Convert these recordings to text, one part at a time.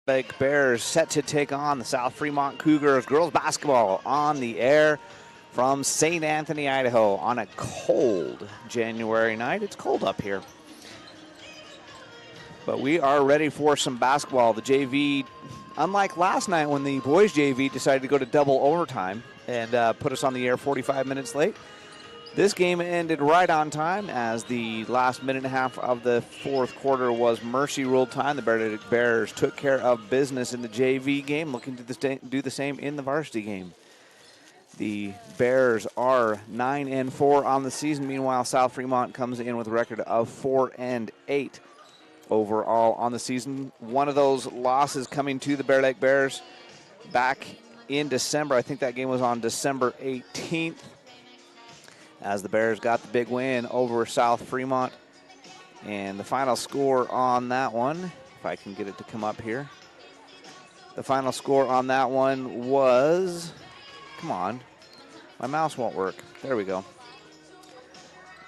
Lake Bears set to take on the South Fremont Cougars. Girls basketball on the air from St. Anthony, Idaho on a cold January night. It's cold up here. But we are ready for some basketball. The JV, unlike last night when the boys JV decided to go to double overtime and put us on the air 45 minutes late, this game ended right on time as the last minute and a half of the fourth quarter was mercy ruled time. The Bears took care of business in the JV game, looking to do the same in the varsity game. The Bears are 9-4 on the season. Meanwhile, South Fremont comes in with a record of 4-8 overall on the season. One of those losses coming to the Bear Lake Bears back in December. I think that game was on December 18th. As the Bears got the big win over South Fremont. And the final score on that one, if I can get it to come up here. The final score on that one was, come on, my mouse won't work. There we go.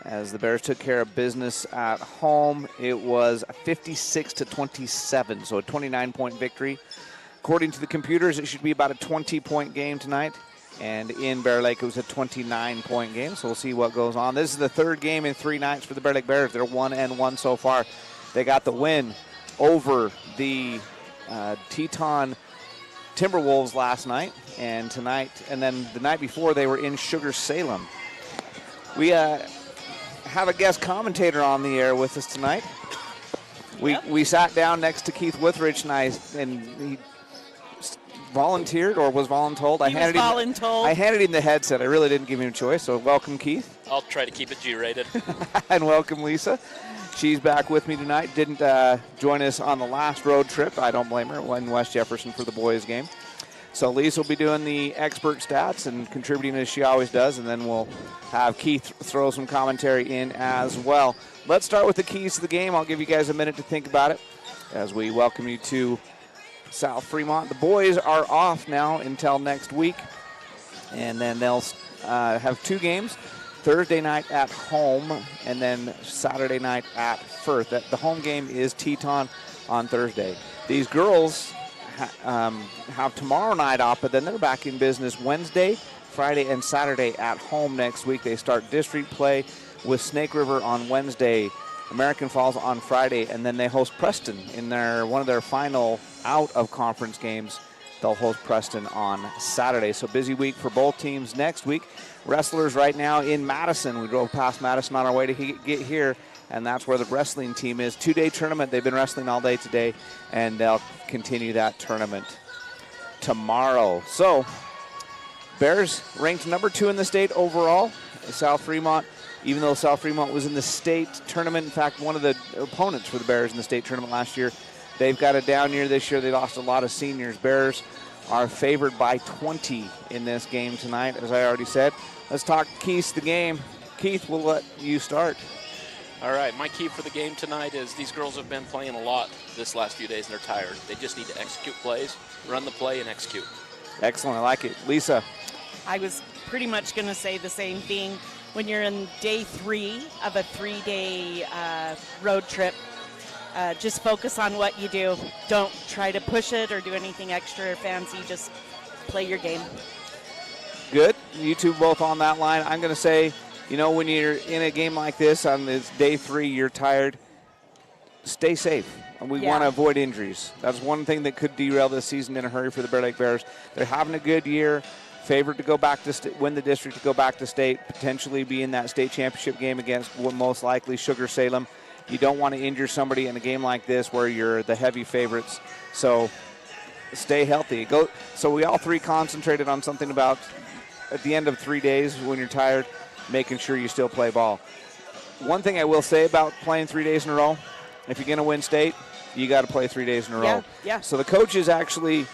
As the Bears took care of business at home, it was 56-27, so a 29-point victory. According to the computers, it should be about a 20-point game tonight. And in Bear Lake, it was a 29-point game, so we'll see what goes on. This is the third game in 3 nights for the Bear Lake Bears. They're 1-1 so far. They got the win over the Teton Timberwolves last night and tonight. And then the night before, they were in Sugar Salem. We have a guest commentator on the air with us tonight. We sat down next to Keith Withridge, and he volunteered or was voluntold. I handed him the headset. I really didn't give him a choice, so welcome, Keith. I'll try to keep it G-rated. And welcome, Lisa. She's back with me tonight. Didn't join us on the last road trip. I don't blame her. Went in West Jefferson for the boys' game. So Lisa will be doing the expert stats and contributing as she always does, and then we'll have Keith throw some commentary in as well. Let's start with the keys to the game. I'll give you guys a minute to think about it as we welcome you to South Fremont. The boys are off now until next week, and then they'll have 2 games, Thursday night at home and then Saturday night at Firth. The home game is Teton on Thursday. These girls have tomorrow night off, but then they're back in business Wednesday, Friday, and Saturday at home next week. They start district play with Snake River on Wednesday, American Falls on Friday, and then they host Preston in one of their final out-of-conference games. They'll host Preston on Saturday. So busy week for both teams next week. Wrestlers right now in Madison. We drove past Madison on our way to get here, and that's where the wrestling team is. 2-day tournament. They've been wrestling all day today, and they'll continue that tournament tomorrow. So Bears ranked number 2 in the state overall. South Fremont, even though South Fremont was in the state tournament, in fact, one of the opponents for the Bears in the state tournament last year, they've got a down year this year. They lost a lot of seniors. Bears are favored by 20 in this game tonight, as I already said. Let's talk keys to the game. Keith, we'll let you start. All right, my key for the game tonight is these girls have been playing a lot this last few days, and they're tired. They just need to execute plays, run the play, and execute. Excellent. I like it. Lisa. I was pretty much going to say the same thing. When you're in day 3 of a 3-day road trip, just focus on what you do. Don't try to push it or do anything extra or fancy. Just play your game. Good. You two both on that line. I'm going to say, when you're in a game like this on this day 3, you're tired, stay safe. We want to avoid injuries. That's one thing that could derail this season in a hurry for the Bear Lake Bears. They're having a good year. Favored to go back to win the district, to go back to state, potentially be in that state championship game against most likely Sugar Salem. You don't want to injure somebody in a game like this where you're the heavy favorites. So stay healthy. So we all 3 concentrated on something about at the end of 3 days when you're tired, making sure you still play ball. One thing I will say about playing 3 days in a row, if you're going to win state, you got to play 3 days in a row. Yeah. So the coaches actually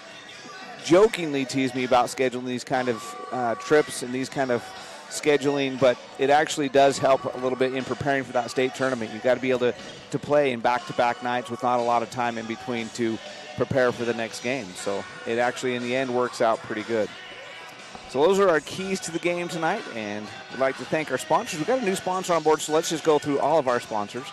jokingly tease me about scheduling these kind of trips and these kind of scheduling, but it actually does help a little bit in preparing for that state tournament. You've got to be able to play in back-to-back nights with not a lot of time in between to prepare for the next game. So it actually, in the end, works out pretty good. So those are our keys to the game tonight, and we'd like to thank our sponsors. We've got a new sponsor on board, so let's just go through all of our sponsors.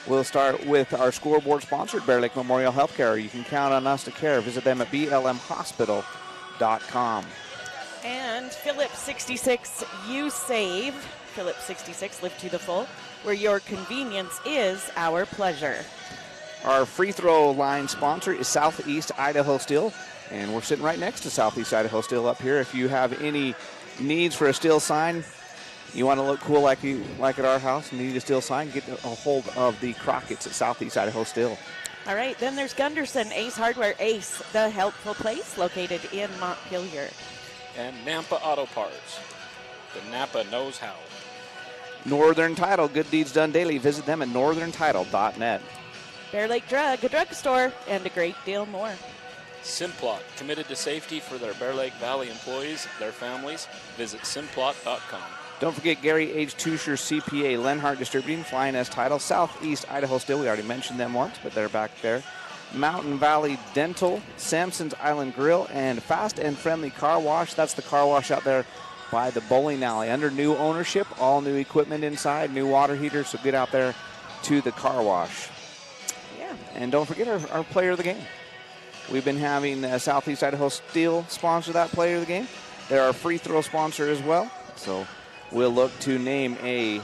We'll start with our scoreboard sponsor, Bear Lake Memorial Healthcare. You can count on us to care. Visit them at blmhospital.com. And Phillips 66, you save. Phillips 66, live to the full, where your convenience is our pleasure. Our free throw line sponsor is Southeast Idaho Steel, and we're sitting right next to Southeast Idaho Steel up here. If you have any needs for a steel sign, you want to look cool like at our house and need a steel sign, get a hold of the Crockett's at Southeast Idaho Steel. All right, then there's Gunderson, Ace Hardware, Ace, the helpful place located in Montpelier. And Nampa Auto Parts. The Napa knows how. Northern Title, good deeds done daily. Visit them at northerntitle.net. Bear Lake Drug, a drugstore, and a great deal more. Simplot, committed to safety for their Bear Lake Valley employees, their families. Visit simplot.com. Don't forget Gary H. Tusher, CPA, Lenhart Distributing, Flying S Title, Southeast Idaho Steel. We already mentioned them once, but they're back there. Mountain Valley Dental, Samson's Island Grill, and Fast and Friendly Car Wash. That's the car wash out there by the bowling alley. Under new ownership, all new equipment inside, new water heaters, so get out there to the car wash. Yeah. And don't forget our player of the game. We've been having Southeast Idaho Steel sponsor that player of the game. They're our free throw sponsor as well. So we'll look to name a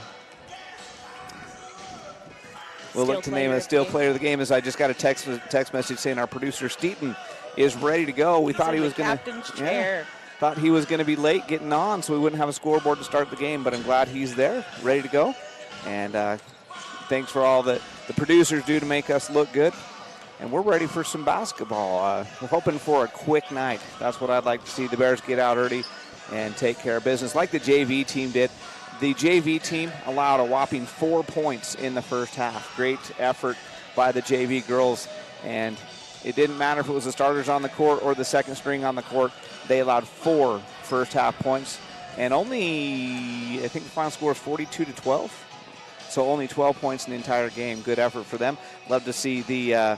steel player of the game. As I just got a text message saying our producer Steaton is ready to go. We thought he was going to thought he was going to be late getting on, so we wouldn't have a scoreboard to start the game. But I'm glad he's there, ready to go. And thanks for all that the producers do to make us look good. And we're ready for some basketball. We're hoping for a quick night. That's what I'd like to see. The Bears get out early and take care of business like the JV team did. The JV team allowed a whopping 4 points in the first half. Great effort by the JV girls. And it didn't matter if it was the starters on the court or the second string on the court. They allowed 4 first half points. And only, I think the final score is 42-12. So only 12 points in the entire game. Good effort for them. Love to see the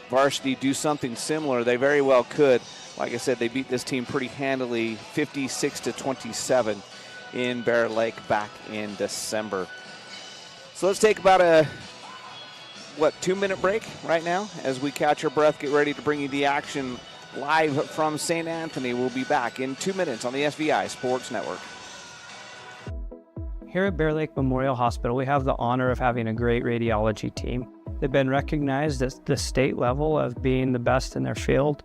varsity do something similar. They very well could. Like I said, they beat this team pretty handily, 56-27 in Bear Lake back in December. So let's take about a 2-minute break right now as we catch our breath, get ready to bring you the action live from St. Anthony. We'll be back in 2 minutes on the SVI Sports Network. Here at Bear Lake Memorial Hospital, we have the honor of having a great radiology team. They've been recognized at the state level of being the best in their field.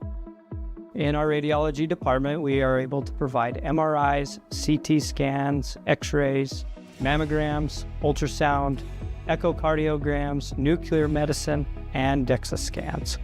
In our radiology department, we are able to provide MRIs, CT scans, X-rays, mammograms, ultrasound, echocardiograms, nuclear medicine, and DEXA scans.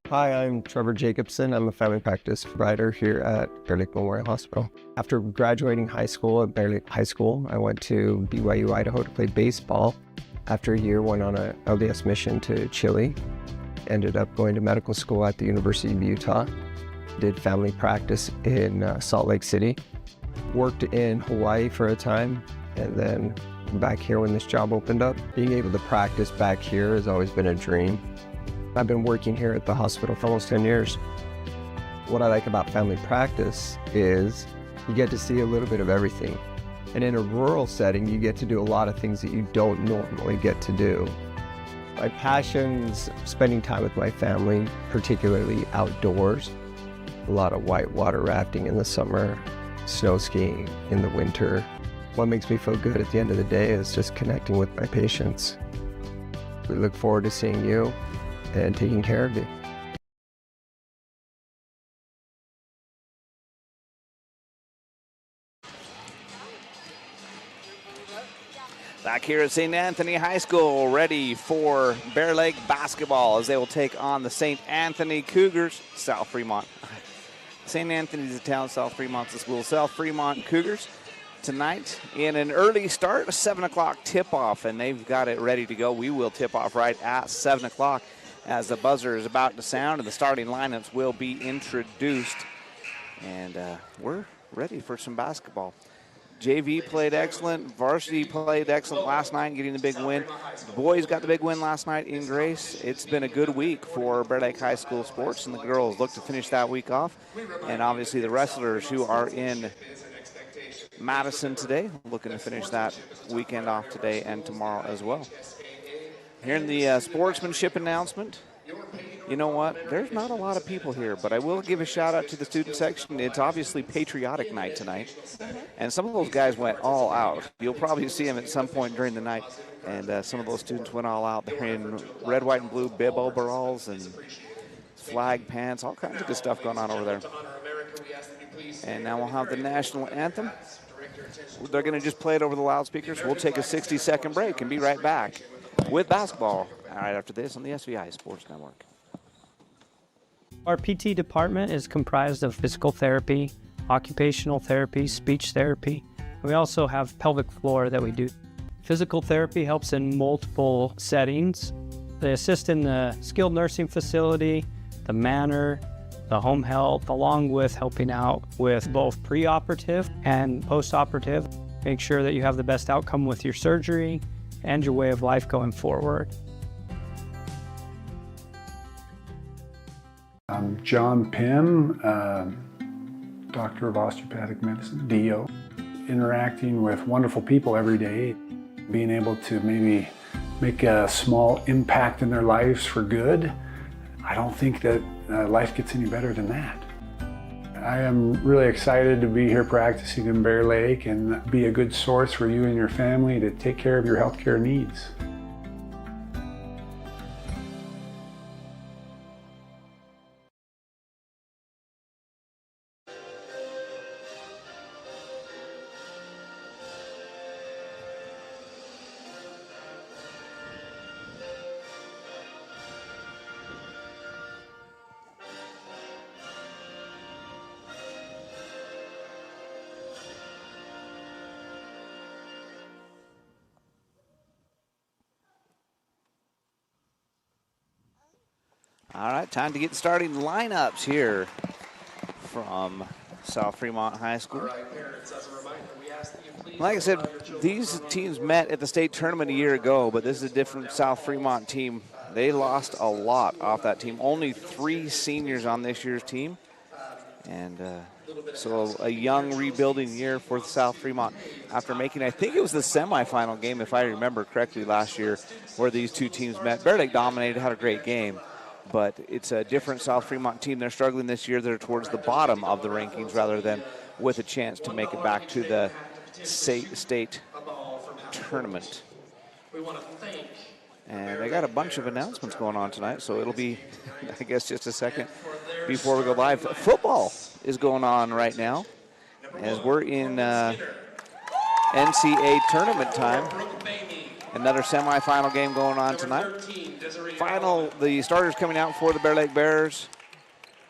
Hi, I'm Trevor Jacobson. I'm a family practice provider here at Bear Lake Memorial Hospital. After graduating high school at Bear Lake High School, I went to BYU, Idaho to play baseball. After a year, went on a LDS mission to Chile. Ended up going to medical school at the University of Utah. Did family practice in Salt Lake City. Worked in Hawaii for a time, and then back here when this job opened up. Being able to practice back here has always been a dream. I've been working here at the hospital for almost 10 years. What I like about family practice is you get to see a little bit of everything. And in a rural setting, you get to do a lot of things that you don't normally get to do. My passion's spending time with my family, particularly outdoors. A lot of whitewater rafting in the summer, snow skiing in the winter. What makes me feel good at the end of the day is just connecting with my patients. We look forward to seeing you and taking care of you. back here at St. Anthony High School, ready for Bear Lake basketball as they will take on the St. Anthony Cougars, South Fremont. St. Anthony's a town, South Fremont's a school. South Fremont Cougars tonight in an early start, a 7 o'clock tip-off, and they've got it ready to go. We will tip off right at 7 o'clock as the buzzer is about to sound and the starting lineups will be introduced. And we're ready for some basketball. JV played excellent. Varsity played excellent last night, getting the big win. The boys got the big win last night in Grace. It's been a good week for Bear Lake High School sports, and the girls look to finish that week off. And obviously the wrestlers who are in Madison today, looking to finish that weekend off today and tomorrow as well. Here in the sportsmanship announcement, you know what? There's not a lot of people here, but I will give a shout out to the student section. It's obviously patriotic night tonight, and some of those guys went all out. You'll probably see them at some point during the night, and some of those students went all out. They're in red, white, and blue bib overalls and flag pants, all kinds of good stuff going on over there. And now we'll have the national anthem. They're going to just play it over the loudspeakers. We'll take a 60-second break and be right back with basketball right after this on the SVI Sports Network. Our PT department is comprised of physical therapy, occupational therapy, speech therapy. We also have pelvic floor that we do. Physical therapy helps in multiple settings. They assist in the skilled nursing facility, the manor, the home health, along with helping out with both preoperative and postoperative. Make sure that you have the best outcome with your surgery and your way of life going forward. I'm John Pym, Doctor of Osteopathic Medicine, DO. Interacting with wonderful people every day, being able to maybe make a small impact in their lives for good. I don't think that life gets any better than that. I am really excited to be here practicing in Bear Lake and be a good source for you and your family to take care of your healthcare needs. All right, time to get the starting lineups here from South Fremont High School. Like I said, these teams met at the state tournament a year ago, but this is a different South Fremont team. They lost a lot off that team. Only 3 seniors on this year's team. And so a young rebuilding year for South Fremont after making, I think it was the semifinal game, if I remember correctly, last year where these two teams met. Bear Lake dominated, had a great game. But it's a different South Fremont team. They're struggling this year. They're towards the bottom of the rankings rather than with a chance to make it back to the state tournament. And they got a bunch of announcements going on tonight, so it'll be, I guess, just a second before we go live. Football is going on right now as we're in NCAA tournament time. Another semifinal game going on tonight. The starters coming out for the Bear Lake Bears.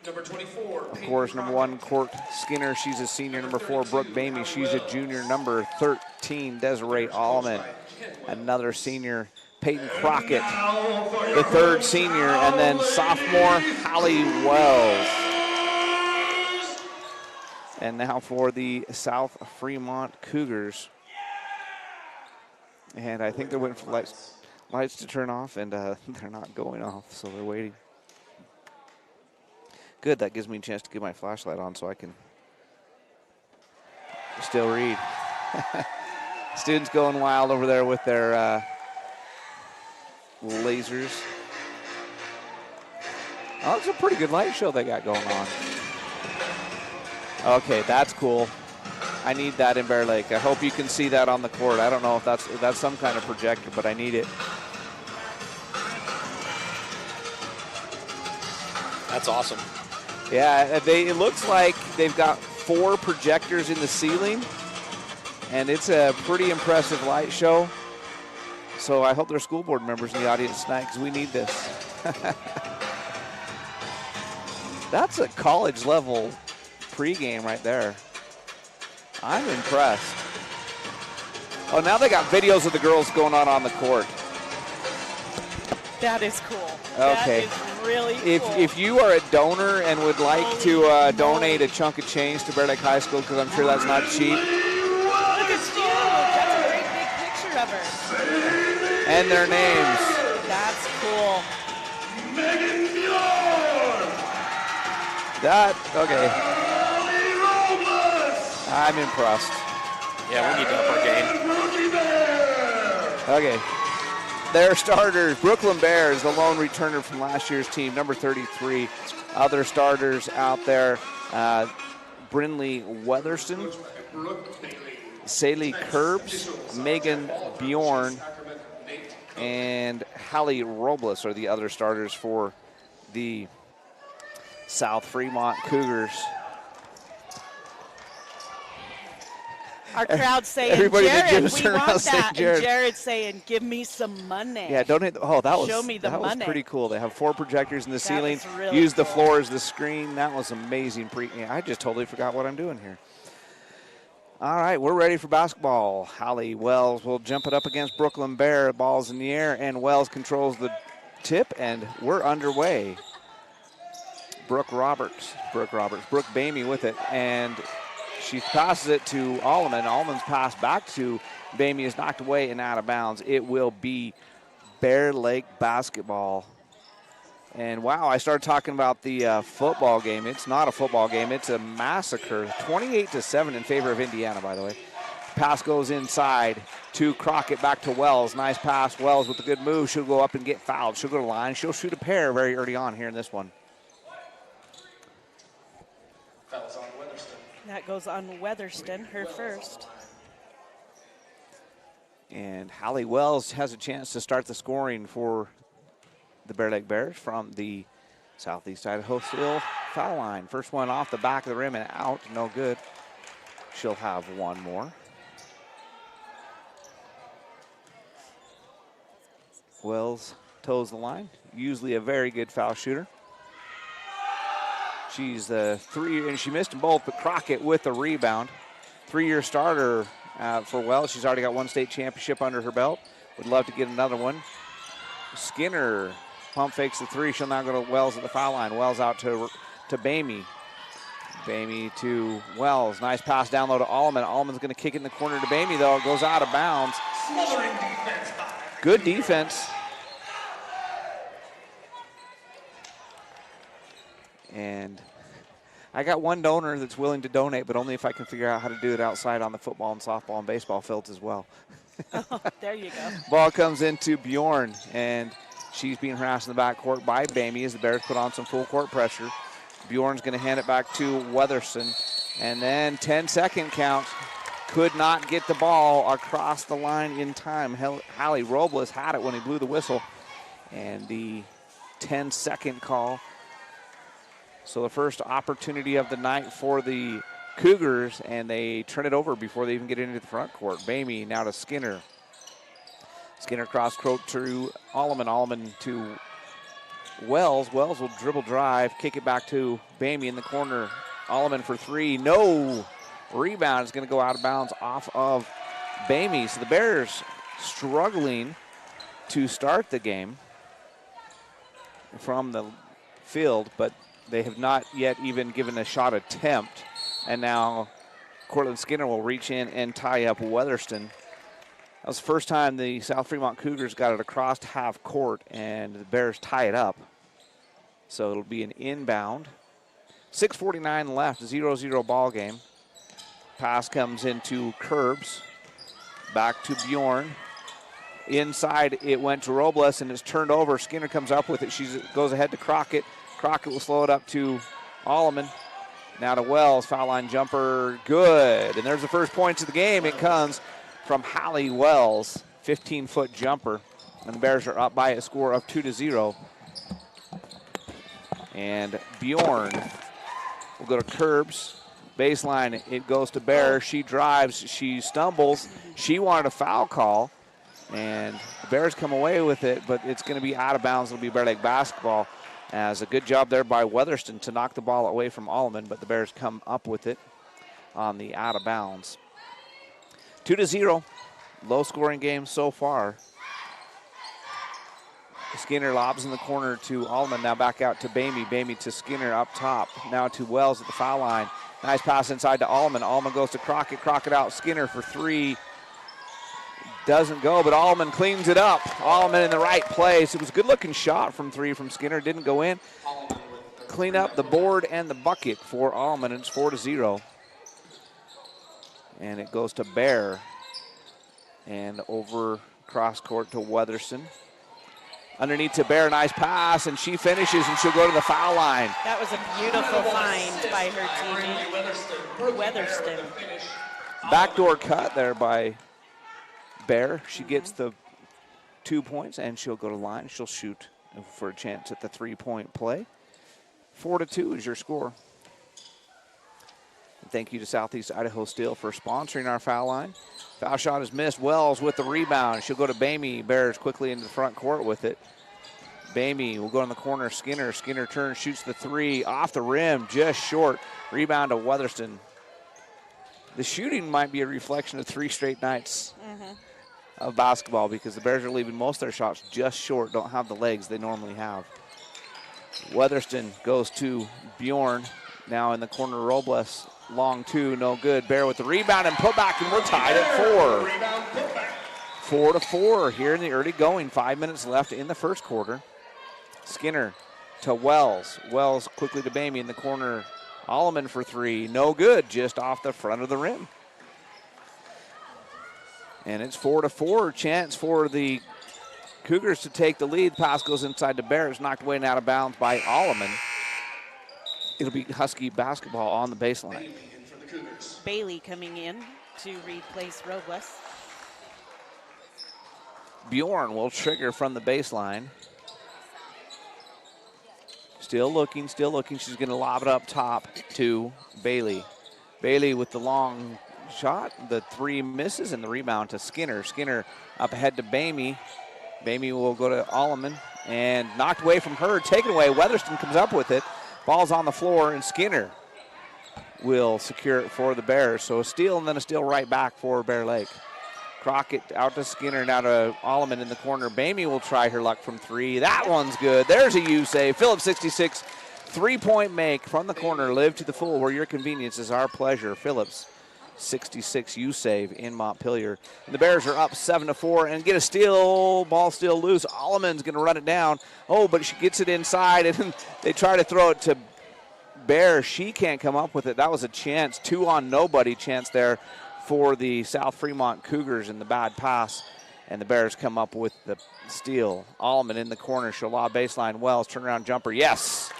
Of course, number 1, Court Skinner, she's a senior. Number 4, Brooke Bamey, she's a junior. Number 13, Desiree Allman, another senior. Peyton Crockett, the 3rd senior, and then sophomore Hallie Wells. And now for the South Fremont Cougars. And I think they're waiting for lights to turn off, and they're not going off, so they're waiting. Good, that gives me a chance to get my flashlight on so I can still read. Students going wild over there with their lasers. Oh, it's a pretty good light show they got going on. Okay, that's cool. I need that in Bear Lake. I hope you can see that on the court. I don't know if that's some kind of projector, but I need it. That's awesome. Yeah, it looks like they've got 4 projectors in the ceiling, and it's a pretty impressive light show. So I hope there's school board members in the audience tonight because we need this. That's a college level pregame right there. I'm impressed. Oh, now they got videos of the girls going on the court. That is cool. Okay. That is really cool. If you are a donor and would like to donate a chunk of change to Bear Lake High School, because I'm sure that's not cheap. Look at you. That's a great big picture of her. And their names. That's cool. Okay. I'm impressed. Yeah, we need to up our game. Okay. Their starters, Brooklyn Bears, the lone returner from last year's team, number 33. Other starters out there, Brinley Weatherston, Saley Curbs, Megan Bjorn, and Hallie Robles are the other starters for the South Fremont Cougars. Our crowd's saying, Everybody that Jared, just we turned around want saying that. Jared. And Jared's saying, give me some money. Yeah, donate. Oh, that was Show me the that was money. pretty cool. They have 4 projectors in the ceiling. was really Use the cool. floor as the screen. That was amazing. I just totally forgot what I'm doing here. All right, we're ready for basketball. Hallie Wells will jump it up against Brooklyn Bear. Ball's in the air, and Wells controls the tip, and we're underway. Brooke Bamey with it, and she passes it to Alleman. Alleman's pass back to Bamey is knocked away and out of bounds. It will be Bear Lake basketball. And wow, I started talking about the football game. It's not a football game. It's a massacre. 28-7 in favor of Indiana, by the way. Pass goes inside to Crockett, back to Wells. Nice pass. Wells with a good move. She'll go up and get fouled. She'll go to the line. She'll shoot a pair very early on here in this one. That goes on Weatherston, her first. And Hallie Wells has a chance to start the scoring for the Bear Lake Bears from the southeast side of Hostile foul line. First one off the back of the rim and out, no good. She'll have one more. Wells toes the line, usually a very good foul shooter. She's 3, and she missed them both, but Crockett with the rebound. 3-year starter for Wells. She's already got 1 state championship under her belt. Would love to get another one. Skinner pump fakes the 3. She'll now go to Wells at the foul line. Wells out to Bamey. Bamey to Wells. Nice pass down low to Alleman. Alleman's going to kick it in the corner to Bamey, though. It goes out of bounds. Good defense. And I got one donor that's willing to donate, but only if I can figure out how to do it outside on the football and softball and baseball fields as well. Oh, there you go. Ball comes into Bjorn, and she's being harassed in the backcourt by Bamey as the Bears put on some full court pressure. Bjorn's going to hand it back to Weatherston. And then 10-second count. Could not get the ball across the line in time. Hallie Robles had it when he blew the whistle. And the 10-second call. So the first opportunity of the night for the Cougars, and they turn it over before they even get into the front court. Bamey now to Skinner. Skinner cross court to Alleman. Alleman to Wells. Wells will dribble drive, kick it back to Bamey in the corner. Alleman for 3. No. Rebound is going to go out of bounds off of Bamey. So the Bears struggling to start the game from the field, but they have not yet even given a shot attempt. And now Cortland Skinner will reach in and tie up Weatherston. That was the first time the South Fremont Cougars got it across half court, and the Bears tie it up. So it'll be an inbound. 6:49 left, 0-0 ball game. Pass comes into Curbs. Back to Bjorn. Inside it went to Robles, and it's turned over. Skinner comes up with it. She goes ahead to Crockett. Crockett will slow it up to Alleman. Now to Wells, foul line jumper, good. And there's the first points of the game. It comes from Hallie Wells, 15-foot jumper. And the Bears are up by a score of 2-0. And Bjorn will go to Curbs. Baseline, it goes to Bear. She drives, she stumbles. She wanted a foul call. And the Bears come away with it, but it's going to be out of bounds. It'll be Bear Lake basketball. As a good job there by Weatherston to knock the ball away from Alleman, but the Bears come up with it on the out of bounds. 2-0, low scoring game so far. Skinner lobs in the corner to Alleman, now back out to Bamey. Bamey to Skinner up top, now to Wells at the foul line. Nice pass inside to Alleman. Alleman goes to Crockett. Crockett out. Skinner for three. Doesn't go, but Alleman cleans it up. Alleman in the right place. It was a good-looking shot from three from Skinner. Didn't go in. Clean up the board and the bucket for Alleman, and it's 4-0. And it goes to Bear. And over cross court to Weatherston. Underneath to Bear, nice pass, and she finishes, and she'll go to the foul line. That was a beautiful find by her team. Weatherston. Backdoor cut there by Bear. She gets the 2 points, and she'll go to line. She'll shoot for a chance at the three-point play. 4-2 is your score. And thank you to Southeast Idaho Steel for sponsoring our foul line. Foul shot is missed. Wells with the rebound. She'll go to Bamey. Bears quickly into the front court with it. Bamey will go in the corner. Skinner. Skinner turns, shoots the three off the rim, just short. Rebound to Weatherston. The shooting might be a reflection of 3 straight nights of basketball, because the Bears are leaving most of their shots just short, don't have the legs they normally have. Weatherston goes to Bjorn. Now in the corner, Robles. Long two, no good. Bear with the rebound and put back, and we're tied at 4. 4-4 here in the early going. 5 minutes left in the first quarter. Skinner to Wells. Wells quickly to Bamey in the corner. Alleman for three, no good, just off the front of the rim. And it's 4-4. Chance for the Cougars to take the lead. Pass goes inside to Bear. It's knocked away and out of bounds by Alleman. It'll be Husky basketball on the baseline. Bailey coming in to replace Robles. Bjorn will trigger from the baseline. Still looking, still looking. She's going to lob it up top to Bailey. Bailey with the long shot. The three misses, and the rebound to Skinner. Skinner up ahead to Bamey. Bamey will go to Alleman, and knocked away from her, taken away. Weatherston comes up with it. Ball's on the floor, and Skinner will secure it for the Bears. So a steal and then a steal right back for Bear Lake. Crockett out to Skinner, now to Alleman in the corner. Bamey will try her luck from three. That one's good. There's a U save. Phillips 66, three-point make from the corner. Live to the full where your convenience is our pleasure. Phillips 66 U save in Montpelier. And the Bears are up 7-4 and get a steal. Ball still loose. Alleman's going to run it down. Oh, but she gets it inside, and they try to throw it to Bear. She can't come up with it. That was a chance, 2-on-nobody chance there for the South Fremont Cougars in the bad pass. And the Bears come up with the steal. Alleman in the corner. She'll lob baseline. Wells, turnaround jumper. Yes!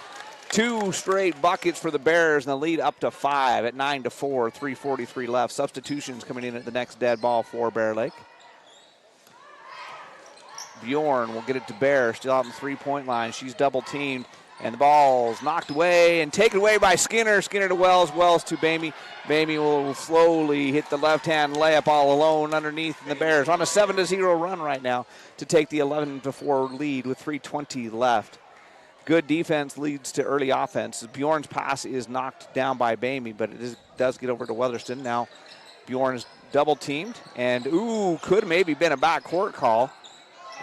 2 straight buckets for the Bears, and the lead up to 5 at 9-4, 3:43 left. Substitutions coming in at the next dead ball for Bear Lake. Bjorn will get it to Bear, still out on the three-point line. She's double teamed, and the ball's knocked away and taken away by Skinner. Skinner to Wells, Wells to Bamey. Bamey will slowly hit the left-hand layup all alone underneath, and the Bears on a 7-0 run right now to take the 11-4 lead with 3:20 left. Good defense leads to early offense. Bjorn's pass is knocked down by Bamey, but it does get over to Weatherston. Now Bjorn is double teamed, and could maybe been a backcourt call.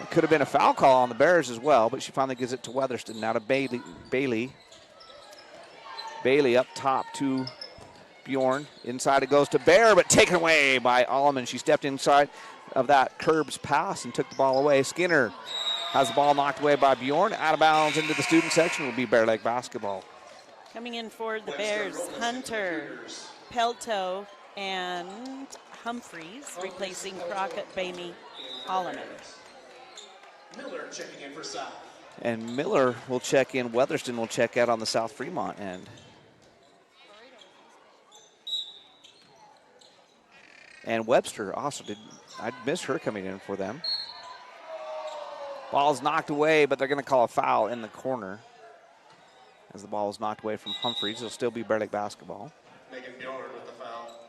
It could have been a foul call on the Bears as well, but she finally gives it to Weatherston. Now to Bailey. Bailey up top to Bjorn. Inside it goes to Bear, but taken away by Alleman. She stepped inside of that Curbs pass and took the ball away. Skinner has the ball knocked away by Bjorn. Out of bounds into the student section will be Bear Lake basketball. Coming in for the Bears, Hunter, Pelto, and Humphreys, replacing Crockett, Bamey, Alleman. Miller checking in for South. And Miller will check in. Weatherston will check out on the South Fremont end. And Webster also I'd miss her coming in for them. Ball's knocked away, but they're going to call a foul in the corner. As the ball is knocked away from Humphreys, it'll still be Bear Lake basketball. Megan Bjorn with the foul.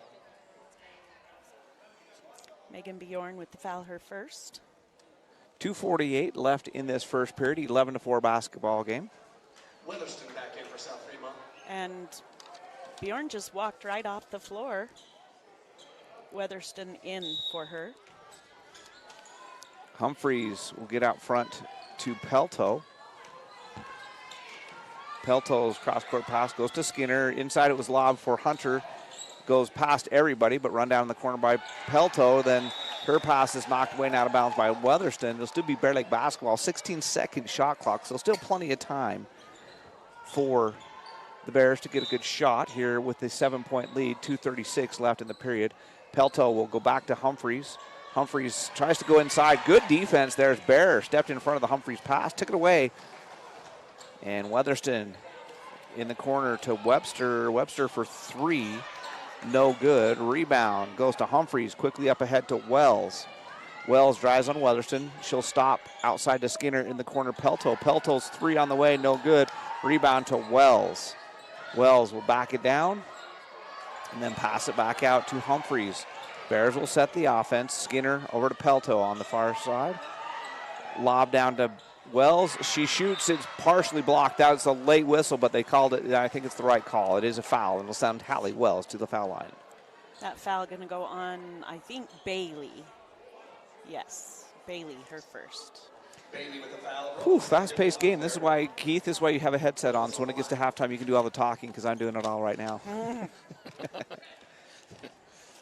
Megan Bjorn with the foul, her first. 2:48 left in this first period. 11-4 basketball game. Weatherston back in for South Fremont. And Bjorn just walked right off the floor. Weatherston in for her. Humphreys will get out front to Pelto. Pelto's cross-court pass goes to Skinner. Inside it was lobbed for Hunter. Goes past everybody, but run down in the corner by Pelto. Then her pass is knocked away and out of bounds by Weatherston. It'll still be Bear Lake basketball. 16-second shot clock, so still plenty of time for the Bears to get a good shot here with the 7-point lead. 2:36 left in the period. Pelto will go back to Humphreys. Humphreys tries to go inside. Good defense there as Bear stepped in front of the Humphreys pass, took it away. And Weatherston in the corner to Webster. Webster for three. No good. Rebound goes to Humphreys. Quickly up ahead to Wells. Wells drives on Weatherston. She'll stop outside to Skinner in the corner. Pelto. Pelto's three on the way. No good. Rebound to Wells. Wells will back it down and then pass it back out to Humphreys. Bears will set the offense. Skinner over to Pelto on the far side. Lob down to Wells. She shoots. It's partially blocked out. It's a late whistle, but they called it. I think it's the right call. It is a foul, and it'll send Hallie Wells to the foul line. That foul going to go on, I think, Bailey. Yes, Bailey, her first. Bailey with the foul. Whew, fast-paced game. This is why, Keith, this is why you have a headset on, so when it gets to halftime, you can do all the talking, because I'm doing it all right now.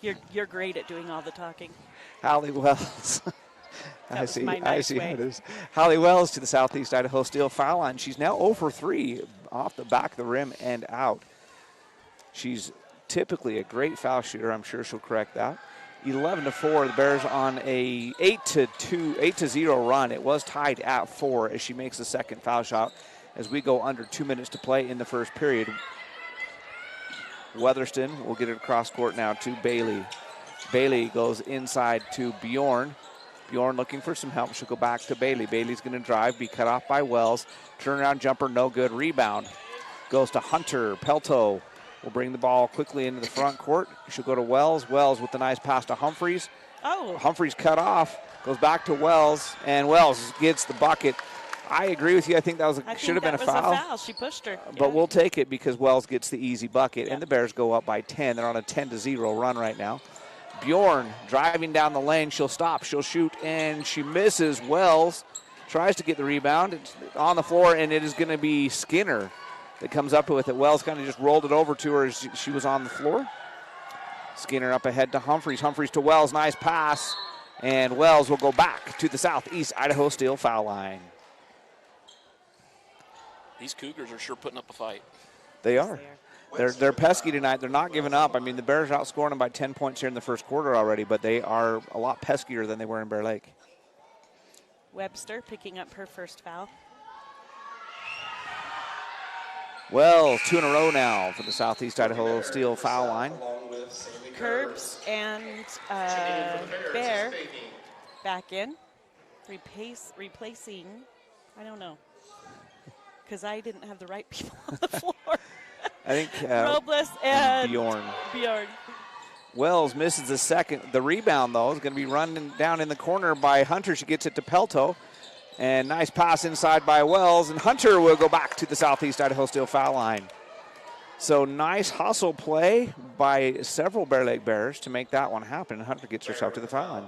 You're great at doing all the talking. Hallie Wells. I see my how nice it way. is. Hallie Wells to the Southeast Idaho Steel foul line. She's now 0 for 3 off the back of the rim and out. She's typically a great foul shooter. I'm sure she'll correct that. 11-4, the Bears on a 8-0 run. It was tied at 4 as she makes the second foul shot as we go under 2 minutes to play in the first period. Weatherston will get it across court now to Bailey. Bailey goes inside to Bjorn. Bjorn looking for some help. She'll go back to Bailey. Bailey's going to drive, be cut off by Wells. Turnaround jumper, no good. Rebound goes to Hunter. Pelto will bring the ball quickly into the front court. She'll go to Wells. Wells with the nice pass to Humphreys. Oh. Humphreys cut off, goes back to Wells, and Wells gets the bucket. I agree with you. I think that should have been a foul. A foul. She pushed her. But we'll take it because Wells gets the easy bucket, and the Bears go up by 10. They're on a 10-0 run right now. Bjorn driving down the lane. She'll stop. She'll shoot, and she misses. Wells tries to get the rebound. It's on the floor, and it is going to be Skinner that comes up with it. Wells kind of just rolled it over to her as she was on the floor. Skinner up ahead to Humphreys. Humphreys to Wells. Nice pass. And Wells will go back to the Southeast Idaho Steel foul line. These Cougars are sure putting up a fight. They are. They're pesky tonight. They're not giving up. I mean, the Bears outscoring them by 10 points here in the first quarter already, but they are a lot peskier than they were in Bear Lake. Webster picking up her first foul. Well, 2 in a row now for the Southeast Idaho Steel foul line. Curbs and Bear back in. Replacing, I don't know, because I didn't have the right people on the floor. I think Robles and Bjorn. Wells misses the second. The rebound, though, is going to be run down in the corner by Hunter. She gets it to Pelto. And nice pass inside by Wells. And Hunter will go back to the Southeast Idaho Steel foul line. So nice hustle play by several Bear Lake Bears to make that one happen. And Hunter gets herself to the foul line.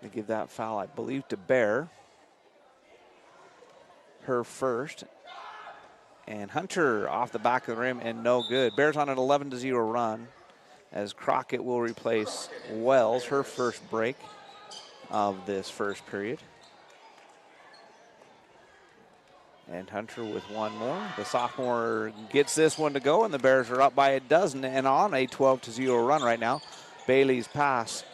They give that foul, I believe, to Bear. Her first. And Hunter off the back of the rim and no good. Bears on an 11-0 run as Crockett will replace Wells, her first break of this first period. And Hunter with one more. The sophomore gets this one to go, and the Bears are up by a dozen and on a 12-0 run right now. Bailey's pass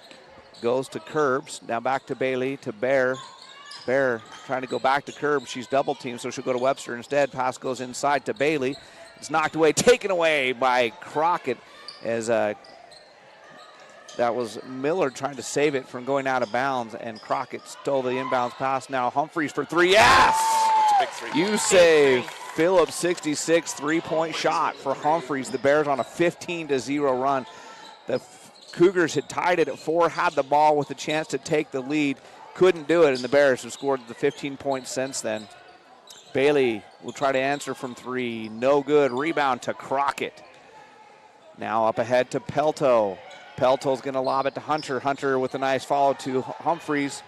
goes to Curbs. Now back to Bailey to Bear. Bear trying to go back to Curbs. She's double teamed, so she'll go to Webster instead. Pass goes inside to Bailey. It's knocked away, taken away by Crockett as that was Miller trying to save it from going out of bounds, and Crockett stole the inbounds pass. Now Humphreys for three. Yes! That's a big three. You say Phillips 66 three-point shot for Humphreys. The Bears on a 15-0 run. The Cougars had tied it at 4, had the ball with a chance to take the lead. Couldn't do it, and the Bears have scored the 15 points since then. Bailey will try to answer from 3. No good. Rebound to Crockett. Now up ahead to Pelto. Pelto's going to lob it to Hunter. Hunter with a nice follow to Humphreys.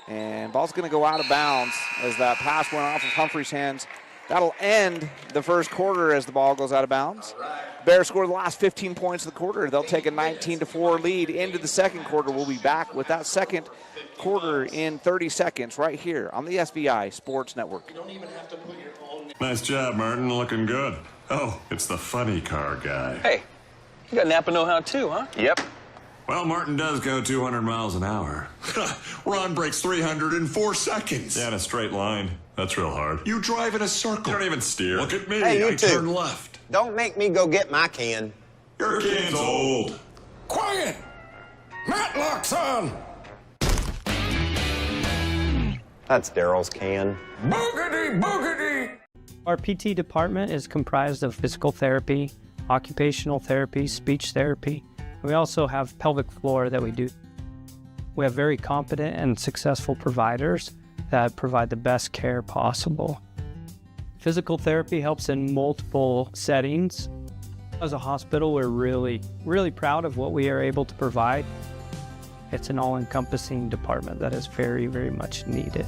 And ball's going to go out of bounds as that pass went off of Humphreys' hands. That'll end the first quarter as the ball goes out of bounds. Bears score the last 15 points of the quarter. They'll take a 19-4 lead into the second quarter. We'll be back with that second quarter in 30 seconds right here on the SVI Sports Network. Nice job, Martin. Looking good. Oh, it's the funny car guy. Hey, you got Napa know-how too, huh? Yep. Well, Martin does go 200 miles an hour. Ron breaks 300 in 4 seconds. Yeah, in a straight line. That's real hard. You drive in a circle. You don't even steer. Look at me. Hey, you I two. turn left. Don't make me go get my can. Your can's old. Quiet! Matlock's on! That's Daryl's can. Boogity, boogity! Our PT department is comprised of physical therapy, occupational therapy, speech therapy. We also have pelvic floor that we do. We have very competent and successful providers that provide the best care possible. Physical therapy helps in multiple settings. As a hospital, we're really proud of what we are able to provide. It's an all-encompassing department that is very, very much needed.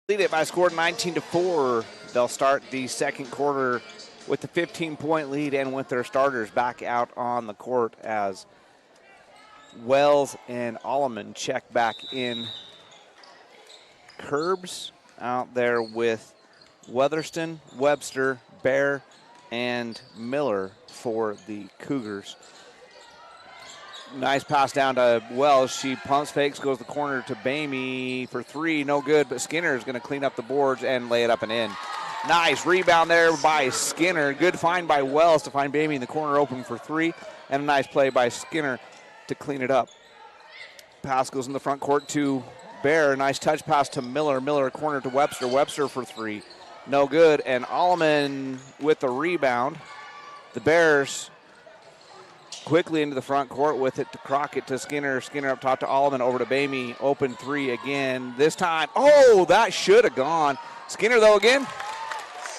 Lead it by a score of 19-4. They'll start the second quarter with the 15-point lead and with their starters back out on the court as Wells and Alleman check back in. Curbs out there with Weatherston, Webster, Bear, and Miller for the Cougars. Nice pass down to Wells. She pumps fakes, goes the corner to Bamey for 3. No good, but Skinner is going to clean up the boards and lay it up and in. Nice rebound there by Skinner. Good find by Wells to find Bamey in the corner open for 3. And a nice play by Skinner to clean it up. Pass goes in the front court to Bear. Nice touch pass to Miller. Miller corner to Webster. Webster for 3. No good. And Alleman with the rebound. The Bears quickly into the front court with it to Crockett to Skinner. Skinner up top to Alleman, over to Bamey. Open 3 again. This time, oh, that should have gone. Skinner, though, again.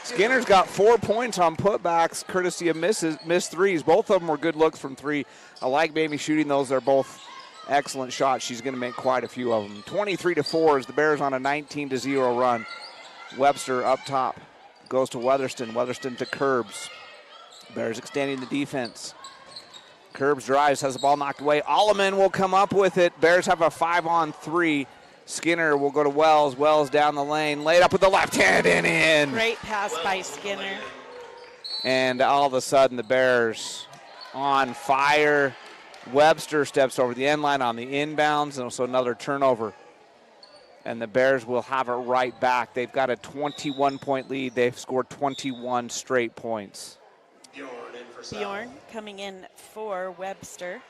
Skinner's got 4 points on putbacks, courtesy of missed threes. Both of them were good looks from 3. I like Bamey shooting those. They're both excellent shots. She's going to make quite a few of them. 23-4 as the Bears on a 19-0 run. Webster up top goes to Weatherston. Weatherston to Curbs. Bears extending the defense. Curbs drives, has the ball knocked away. Alleman will come up with it. Bears have a 5-on-3. Skinner will go to Wells. Wells down the lane, laid up with the left hand and in. Great pass by Skinner. And all of a sudden the Bears on fire. Webster steps over the end line on the inbounds, and so another turnover. And the Bears will have it right back. They've got a 21-point lead. They've scored 21 straight points. Bjorn coming in for Webster.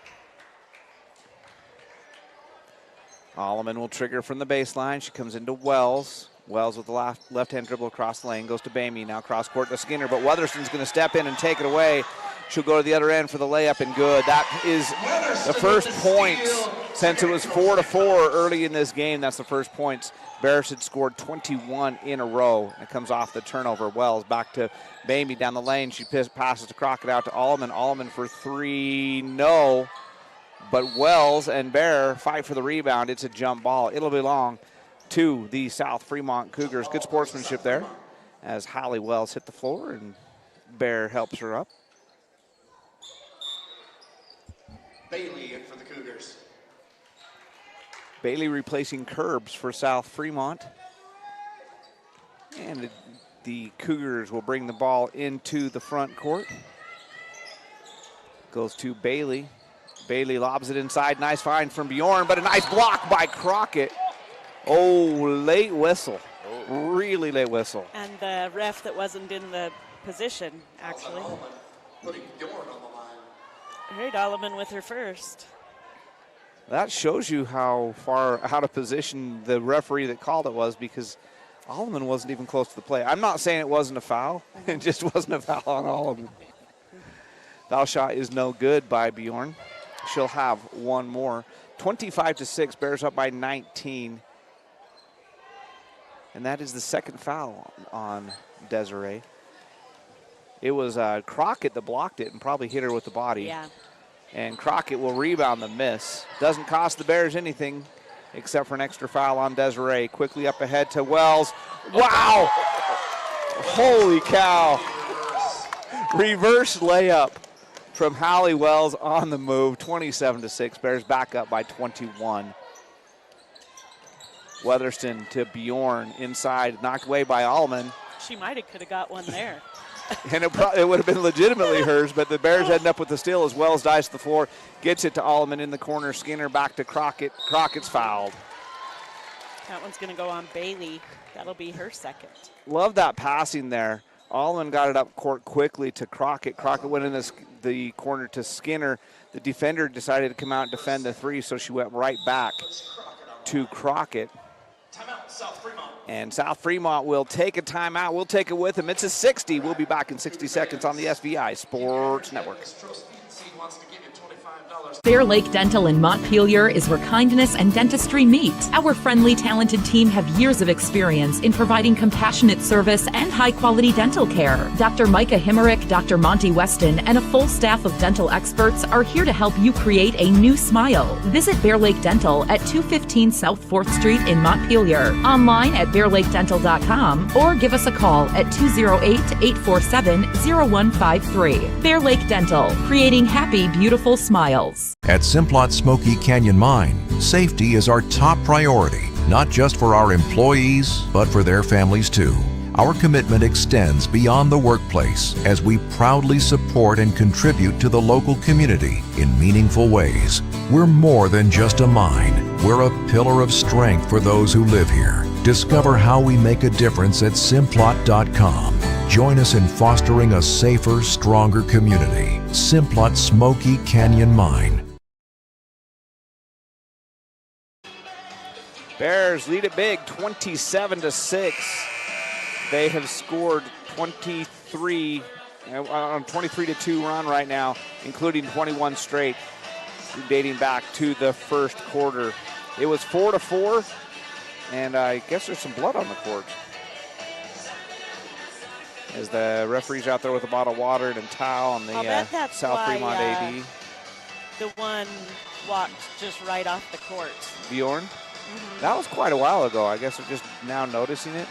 Alleman will trigger from the baseline. She comes into Wells. Wells with the left-hand dribble across the lane. Goes to Bamey. Now cross court to Skinner. But Weatherston's going to step in and take it away. She'll go to the other end for the layup and good. That is the first points since it was 4-4 early in this game. That's the first points. Bears had scored 21 in a row. It comes off the turnover. Wells back to Bamey down the lane. She passes to Crockett out to Alleman. Alleman for 3. No. But Wells and Bear fight for the rebound. It's a jump ball. It'll belong to the South Fremont Cougars. Good sportsmanship there as Holly Wells hit the floor and Bear helps her up. Bailey in for the Cougars. Bailey replacing Curbs for South Fremont. And the Cougars will bring the ball into the front court. Goes to Bailey. Bailey lobs it inside. Nice find from Bjorn, but a nice block by Crockett. Oh, late whistle. Really late whistle. And the ref that wasn't in the position, actually. Putting Bjorn on the line. Heard Alleman with her first. That shows you how far out of position the referee that called it was, because Alleman wasn't even close to the play. I'm not saying it wasn't a foul. It just wasn't a foul on Alleman. Foul shot is no good by Bjorn. She'll have one more. 25-6, Bears up by 19. And that is the second foul on Desiree. It was Crockett that blocked it and probably hit her with the body. Yeah. And Crockett will rebound the miss. Doesn't cost the Bears anything except for an extra foul on Desiree. Quickly up ahead to Wells. Wow! Holy cow. Reverse layup from Hallie Wells on the move. 27-6. Bears back up by 21. Weatherston to Bjorn inside, knocked away by Alleman. She might have could have got one there. And it would have been legitimately hers, but the Bears end up with the steal as Wells dives to the floor, gets it to Alleman in the corner. Skinner back to Crockett. Crockett's fouled. That one's going to go on Bailey. That'll be her second. Love that passing there. Alleman got it up court quickly to Crockett. Crockett went in the corner to Skinner. The defender decided to come out and defend the three, so she went right back to Crockett. Timeout, South Fremont. And South Fremont will take a timeout. We'll take it with them. It's a 60. We'll be back in 60 seconds on the SVI Sports Network. Bear Lake Dental in Montpelier is where kindness and dentistry meet. Our friendly, talented team have years of experience in providing compassionate service and high-quality dental care. Dr. Micah Himmerick, Dr. Monty Weston, and a full staff of dental experts are here to help you create a new smile. Visit Bear Lake Dental at 215 South 4th Street in Montpelier, online at bearlakedental.com, or give us a call at 208-847-0153. Bear Lake Dental, creating happy, beautiful smiles. At Simplot Smoky Canyon Mine, safety is our top priority, not just for our employees, but for their families too. Our commitment extends beyond the workplace as we proudly support and contribute to the local community in meaningful ways. We're more than just a mine. We're a pillar of strength for those who live here. Discover how we make a difference at Simplot.com. Join us in fostering a safer, stronger community. Simplot Smoky Canyon Mine. Bears lead it big, 27-6. They have scored 23 on a 23-2 run right now, including 21 straight, dating back to the first quarter. It was 4-4, and I guess there's some blood on the court. As the referee's out there with a bottle of water and a towel on the South Fremont AD. The one walked just right off the court. Bjorn? Mm-hmm. That was quite a while ago. I guess they're just now noticing it.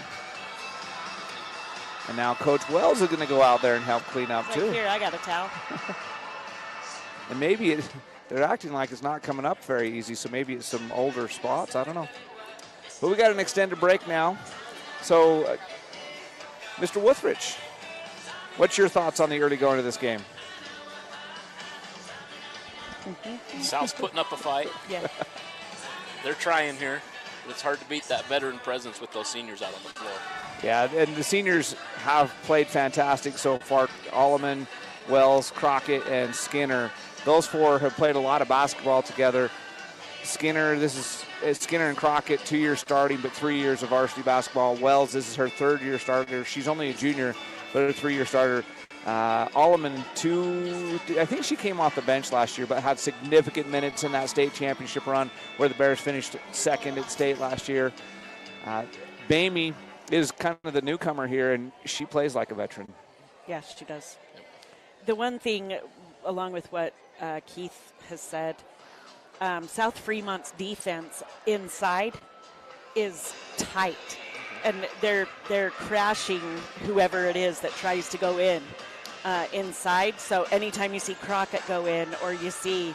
And now Coach Wells is going to go out there and help clean up too. Here, I got a towel. And maybe they're acting like it's not coming up very easy, so maybe it's some older spots. I don't know. But we got an extended break now. So, Mr. Wuthrich, what's your thoughts on the early going of this game? South's putting up a fight. Yeah. They're trying here, but it's hard to beat that veteran presence with those seniors out on the floor. Yeah, and the seniors have played fantastic so far. Alleman, Wells, Crockett, and Skinner. Those four have played a lot of basketball together. Skinner, Skinner and Crockett, 2 years starting, but 3 years of varsity basketball. Wells, this is her third year starter. She's only a junior, but a 3-year starter. Alleman, I think she came off the bench last year, but had significant minutes in that state championship run where the Bears finished second at state last year. Bamey is kind of the newcomer here, and she plays like a veteran. Yes, she does. The one thing, along with what Keith has said, South Fremont's defense inside is tight, and they're crashing whoever it is that tries to go in inside. So anytime you see Crockett go in or you see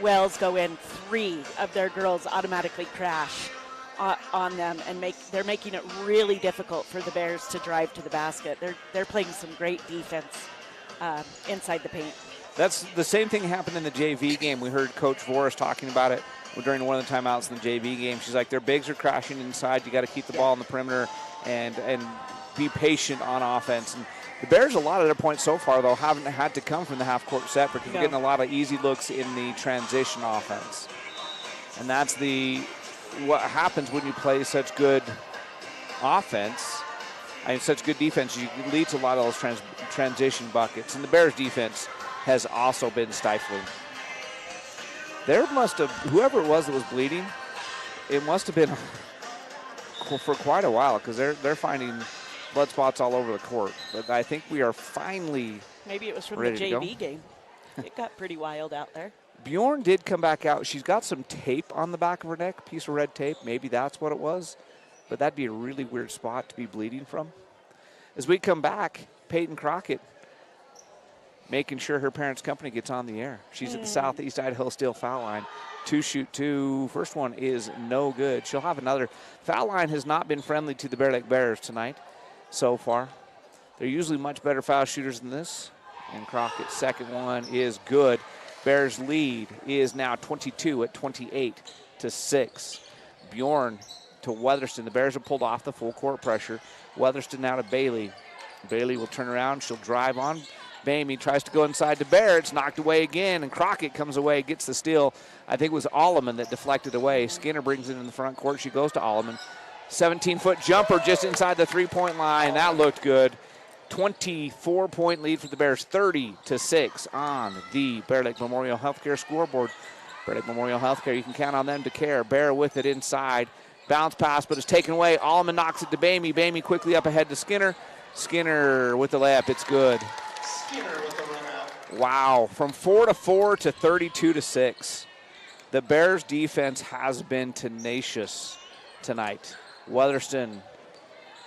Wells go in, 3 of their girls automatically crash on them, and they're making it really difficult for the Bears to drive to the basket. They're playing some great defense inside the paint. That's the same thing happened in the JV game. We heard Coach Voris talking about it during one of the timeouts in the JV game. She's like, their bigs are crashing inside. You got to keep the ball on the perimeter and be patient on offense. And the Bears, a lot of their points so far, though, haven't had to come from the half-court set because they're getting a lot of easy looks in the transition offense. And that's what happens when you play such good offense, I mean, such good defense, you lead to a lot of those transition buckets. And the Bears defense has also been stifling. There must have, whoever it was that was bleeding, it must have been for quite a while, because they're finding blood spots all over the court. But I think we are finally Maybe it was from the ready to go. JV game. It got pretty wild out there. Bjorn did come back out. She's got some tape on the back of her neck, piece of red tape. Maybe that's what it was. But that'd be a really weird spot to be bleeding from. As we come back, Peyton Crockett making sure her parents' company gets on the air. She's at the Southeast Idaho Steel foul line. 2-shoot-2. First one is no good. She'll have another. Foul line has not been friendly to the Bear Lake Bears tonight so far. They're usually much better foul shooters than this. And Crockett's second one is good. Bears lead is now 22 at 28-6. Bjorn to Weatherston. The Bears have pulled off the full court pressure. Weatherston now to Bailey. Bailey will turn around. She'll drive on. Bamey tries to go inside to Bear. It's knocked away again, and Crockett comes away, gets the steal. I think it was Alleman that deflected away. Skinner brings it in the front court. She goes to Alleman. 17-foot jumper just inside the three-point line. That looked good. 24-point lead for the Bears, 30-6 on the Bear Lake Memorial Healthcare scoreboard. Bear Lake Memorial Healthcare, you can count on them to care. Bear with it inside. Bounce pass, but it's taken away. Alleman knocks it to Bamey. Bamey quickly up ahead to Skinner. Skinner with the layup. It's good. Skinner with the run out. Wow, from 4-4 to 32-6. The Bears defense has been tenacious tonight. Weatherston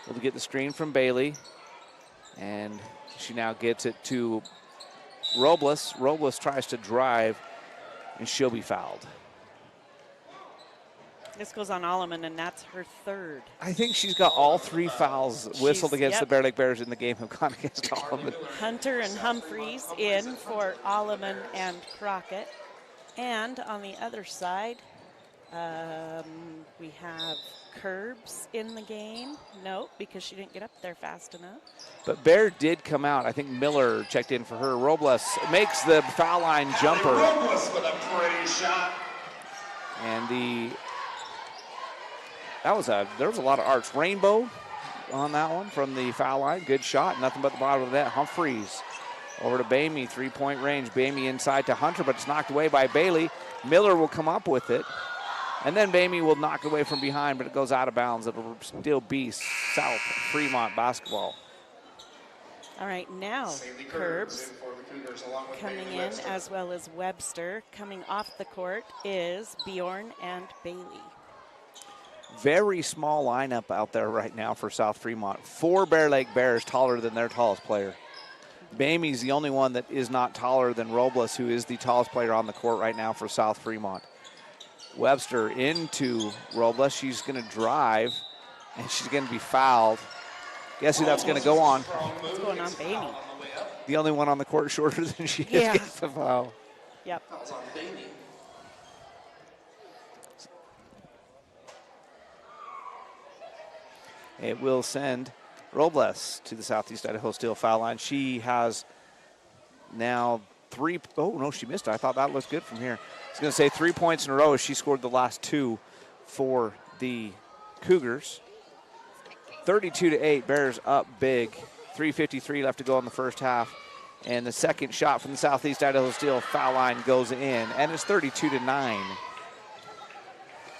will get the screen from Bailey, and she now gets it to Robles. Robles tries to drive, and she'll be fouled. This goes on Alleman, and that's her third. I think she's got all three fouls whistled against the Bear Lake Bears in the game have gone against Alleman. Hunter and Humphreys in for Alleman and Crockett. And on the other side, we have Curbs in the game. No, because she didn't get up there fast enough. But Bear did come out. I think Miller checked in for her. Robles makes the foul line jumper. Robles with a pretty shot. And there was a lot of arcs. Rainbow on that one from the foul line. Good shot. Nothing but the bottom of the net. Humphreys over to Bamey. 3-point range. Bamey inside to Hunter, but it's knocked away by Bailey. Miller will come up with it. And then Bamey will knock it away from behind, but it goes out of bounds. It'll still be South Fremont basketball. All right, now Curbs coming in, as well as Webster. Coming off the court is Bjorn and Bailey. Very small lineup out there right now for South Fremont. 4 Bear Lake Bears taller than their tallest player. Bamey's the only one that is not taller than Robles, who is the tallest player on the court right now for South Fremont. Webster into Robles. She's going to drive, and she's going to be fouled. Guess who that's going to go on? What's going on, Bamey? The only one on the court shorter than she is gets the foul. Yep. It will send Robles to the Southeast Idaho Steel foul line. She has now 3. Oh, no, she missed it. I thought that looked good from here. I was going to say 3 points in a row as she scored the last 2 for the Cougars. 32-8, Bears up big. 3:53 left to go in the first half. And the second shot from the Southeast Idaho Steel foul line goes in, and it's 32-9.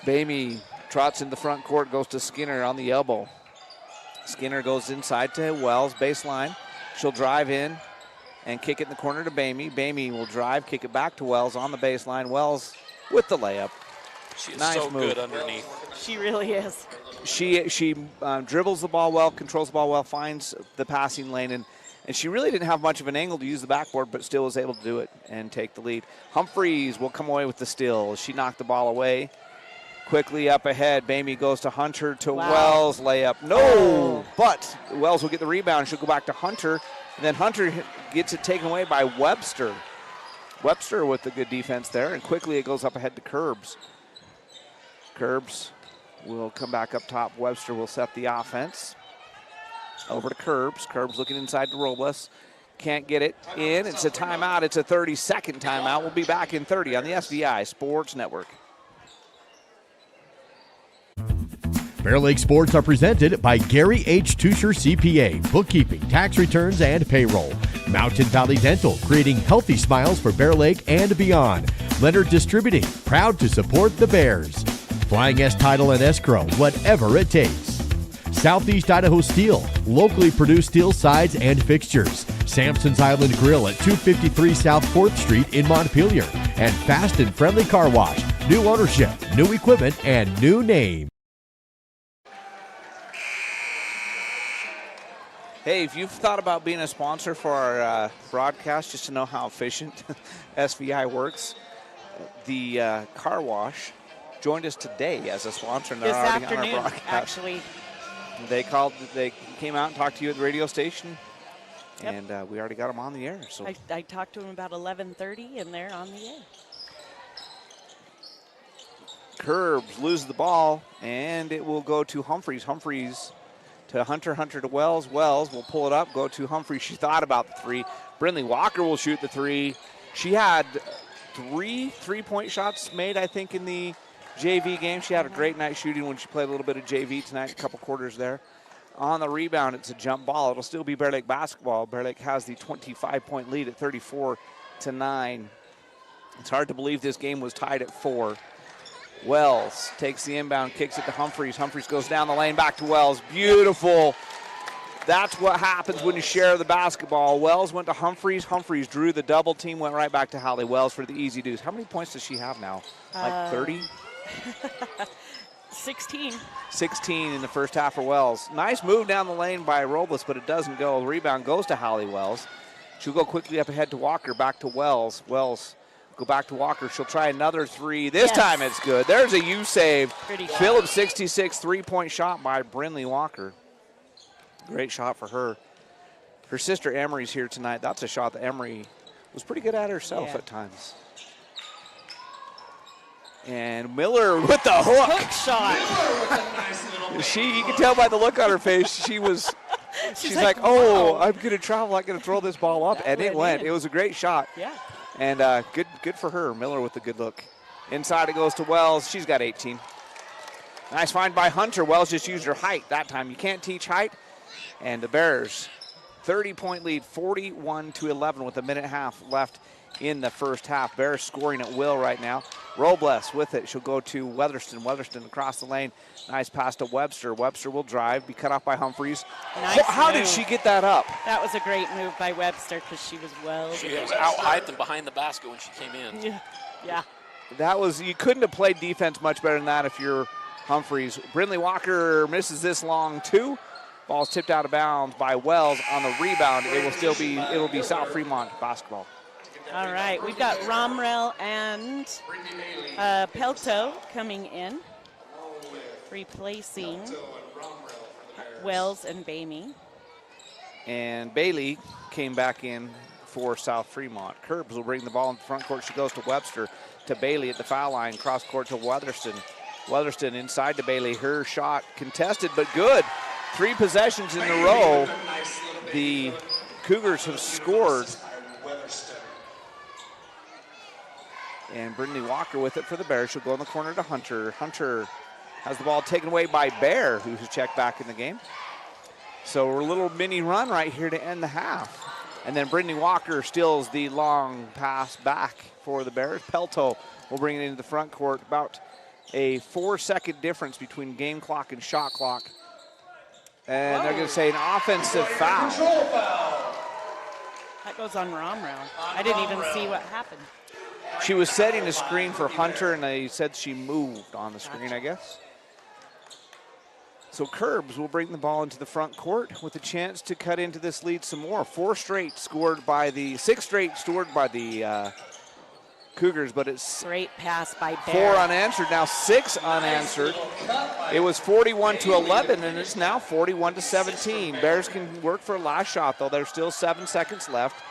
Bamey trots in the front court, goes to Skinner on the elbow. Skinner goes inside to Wells, baseline. She'll drive in and kick it in the corner to Bamey. Bamey will drive, kick it back to Wells on the baseline. Wells with the layup. She is nice so move. good underneath. She really is. She dribbles the ball well, controls the ball well, finds the passing lane, and she really didn't have much of an angle to use the backboard, but still was able to do it and take the lead. Humphreys will come away with the steal. She knocked the ball away. Quickly up ahead, Bamey goes to Hunter to Wells, layup. No, but Wells will get the rebound. She'll go back to Hunter, and then Hunter gets it taken away by Webster. Webster with the good defense there, and quickly it goes up ahead to Curbs. Curbs will come back up top. Webster will set the offense. Over to Curbs. Curbs looking inside to Robles. Can't get it in. It's a timeout. It's a 30-second timeout. We'll be back in 30 on the SVI Sports Network. Bear Lake Sports are presented by Gary H. Tusher CPA, bookkeeping, tax returns, and payroll. Mountain Valley Dental, creating healthy smiles for Bear Lake and beyond. Leonard Distributing, proud to support the Bears. Flying S Title and Escrow, whatever it takes. Southeast Idaho Steel, locally produced steel sides and fixtures. Sampson's Island Grill at 253 South 4th Street in Montpelier. And Fast and Friendly Car Wash, new ownership, new equipment, and new name. Hey, if you've thought about being a sponsor for our broadcast, just to know how efficient SVI works, the car wash joined us today as a sponsor. And they're this already afternoon, on our broadcast. actually. They came out and talked to you at the radio station, and we already got them on the air. So I talked to them about 11:30, and they're on the air. Curbs loses the ball, and it will go to Humphreys. Humphreys to Hunter. Hunter to Wells. Wells will pull it up, go to Humphreys. She thought about the three. Brindley Walker will shoot the three. She had 3 3-point shots made, I think, in the JV game. She had a great night shooting when she played a little bit of JV tonight, a couple quarters there. On the rebound, it's a jump ball. It'll still be Bear Lake basketball. Bear Lake has the 25-point lead at 34-9. It's hard to believe this game was tied at 4. Wells takes the inbound, kicks it to Humphreys. Humphreys goes down the lane, back to Wells. Beautiful. That's what happens when you share the basketball. Wells went to Humphreys. Humphreys drew the double team, went right back to Hallie Wells for the easy deuce. How many points does she have now? Like 30? 16. 16 in the first half for Wells. Nice move down the lane by Robles, but it doesn't go. The rebound goes to Hallie Wells. She'll go quickly up ahead to Walker, back to Wells. Wells go back to Walker. She'll try another three. This time it's good. There's a U save. Phillips 66 3-point shot by Brindley Walker. Great shot for her. Her sister Emery's here tonight. That's a shot that Emery was pretty good at herself at times. And Miller with the hook. Hook shot. You can tell by the look on her face, she's like, oh, I'm going to travel, I'm going to throw this ball up. And it went. It was a great shot. Yeah. And good for her. Miller with the good look. Inside it goes to Wells. She's got 18. Nice find by Hunter. Wells just used her height that time. You can't teach height. And the Bears, 30-point lead, 41-11 with a minute and a half left in the first half. Bears scoring at will right now. Robles with it. She'll go to Weatherston. Weatherston across the lane. Nice pass to Webster. Webster will drive, be cut off by Humphreys. Nice How did she get that up? That was a great move by Webster because she was well. She was out hyped and behind the basket when she came in. Yeah. You couldn't have played defense much better than that if you're Humphreys. Brindley Walker misses this long too. Ball's tipped out of bounds by Wells on the rebound. It'll be South Fremont basketball. All right, we've got Romrell and Pelto coming in, replacing Wells and Bamey. And Bailey came back in for South Fremont. Curbs will bring the ball in the front court. She goes to Webster, to Bailey at the foul line, cross court to Weatherston. Weatherston inside to Bailey. Her shot contested, but good. 3 possessions in a row. The Cougars have scored. And Brindley Walker with it for the Bears. She'll go in the corner to Hunter. Hunter has the ball taken away by Bear, who's checked back in the game. So we're a little mini run right here to end the half. And then Brindley Walker steals the long pass back for the Bears. Pelto will bring it into the front court. About a 4-second difference between game clock and shot clock. And they're going to say an offensive foul. That goes on Romrell. I didn't even see what happened. She was setting a screen for Hunter, and they said she moved on the screen, I guess. So Curbs will bring the ball into the front court with a chance to cut into this lead some more. 6 straight scored by the Cougars, but it's great pass by Bear. 4 unanswered, now 6 unanswered. It was 41-11, and it's now 41-17. Bears can work for a last shot, though. There's still 7 seconds left.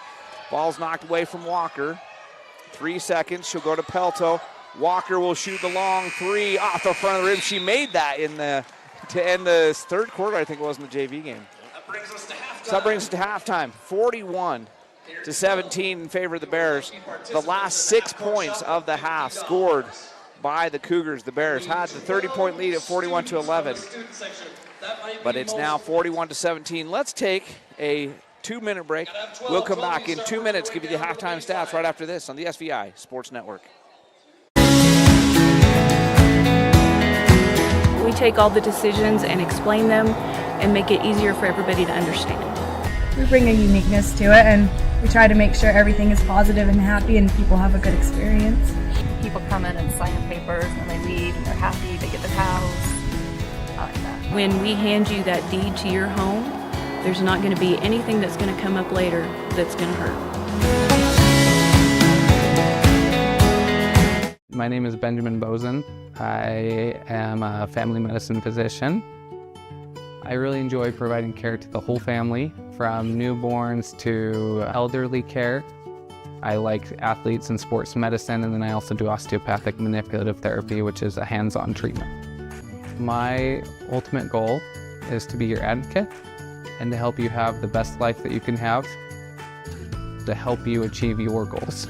Ball's knocked away from Walker. 3 seconds, she'll go to Pelto. Walker will shoot the long 3 off the front of the rim. She made that to end the third quarter, I think it was in the JV game. So that brings us to halftime. 41-17 in favor of the Bears. The last 6 points of the half scored by the Cougars. The Bears had the 30-point lead at 41-11, but it's now 41-17. Let's take a 2-minute break. We'll come back in 2 minutes, give you the halftime stats right after this on the SVI Sports Network. We take all the decisions and explain them and make it easier for everybody to understand. We bring a uniqueness to it, and we try to make sure everything is positive and happy and people have a good experience. People come in and sign the papers and they leave and they're happy, they get their house. I like that. When we hand you that deed to your home, there's not going to be anything that's going to come up later that's going to hurt. My name is Benjamin Bozen. I am a family medicine physician. I really enjoy providing care to the whole family, from newborns to elderly care. I like athletes and sports medicine, and then I also do osteopathic manipulative therapy, which is a hands-on treatment. My ultimate goal is to be your advocate and to help you have the best life that you can have, to help you achieve your goals.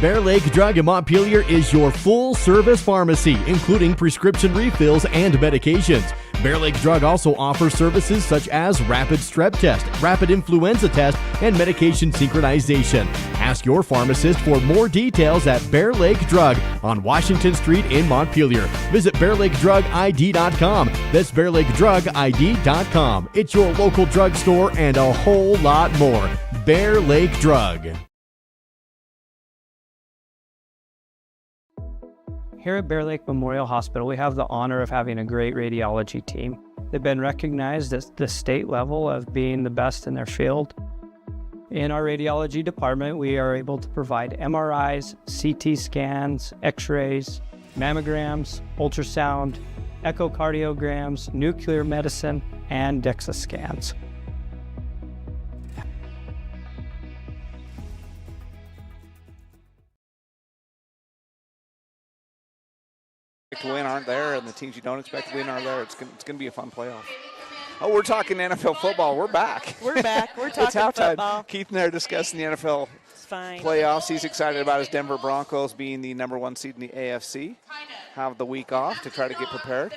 Bear Lake Drug in Montpelier is your full-service pharmacy, including prescription refills and medications. Bear Lake Drug also offers services such as rapid strep test, rapid influenza test, and medication synchronization. Ask your pharmacist for more details at Bear Lake Drug on Washington Street in Montpelier. Visit BearLakeDrugID.com. That's BearLakeDrugID.com. It's your local drugstore and a whole lot more. Bear Lake Drug. Here at Bear Lake Memorial Hospital, we have the honor of having a great radiology team. They've been recognized at the state level of being the best in their field. In our radiology department, we are able to provide MRIs, CT scans, X-rays, mammograms, ultrasound, echocardiograms, nuclear medicine, and DEXA scans. To win aren't there, and the teams you don't expect to win are there. It's going to be a fun playoff. Oh, we're talking NFL football. We're back. We're back. We're talking it's halftime. Football. Keith and I are discussing the NFL playoffs. He's excited about his Denver Broncos being the #1 seed in the AFC. Have the week off to try to get prepared.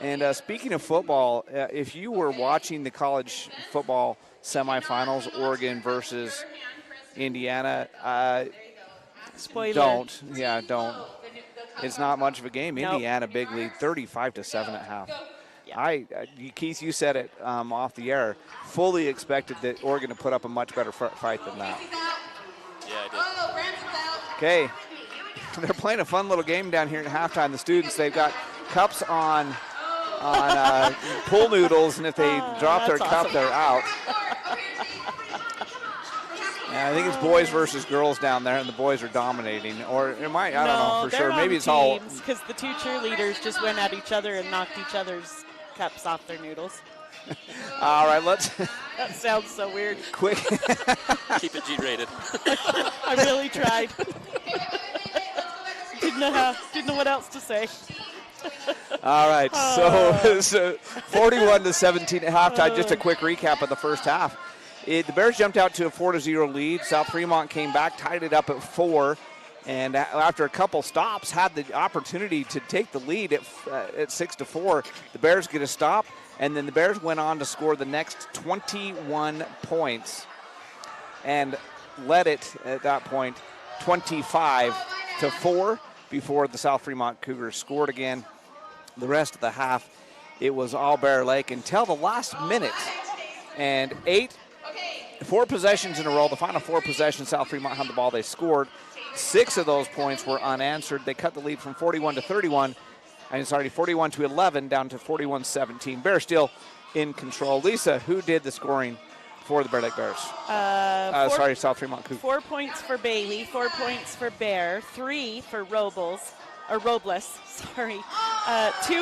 And speaking of football, if you were watching the college football semifinals, Oregon versus Indiana, Spoiler. Don't. It's not much of a game. Nope. Indiana, big lead, 35-7 at half. Yeah. Keith, you said it off the air. Fully expected that Oregon to put up a much better fight than that. Yeah, I did. Okay, they're playing a fun little game down here at halftime. The students, they've got cups on pool noodles, and if they drop their cup, they're out. Yeah, I think it's boys versus girls down there, and the boys are dominating. Or it might, I don't know for sure. Maybe it's all. Because the two cheerleaders just went at each other and knocked each other's cups off their noodles. All right, let's. That sounds so weird. Quick. Keep it G-rated. I really tried. Didn't know what else to say. All right, so 41-17 at halftime. Just a quick recap of the first half. The Bears jumped out to a 4-0 lead. South Fremont came back, tied it up at 4, and after a couple stops, had the opportunity to take the lead at 6-4. The Bears get a stop, and then the Bears went on to score the next 21 points and led it at that point 25-4 before the South Fremont Cougars scored again. The rest of the half, it was all Bear Lake until the last minute, and 4 possessions in a row. The final 4 possessions, South Fremont had the ball. They scored. 6 of those points were unanswered. They cut the lead from 41-11 down to 41-17. Bears still in control. Lisa, who did the scoring for the Bear Lake Bears? South Fremont Cougars. 4 points for Bailey, 4 points for Bear, 3 for Robles, 2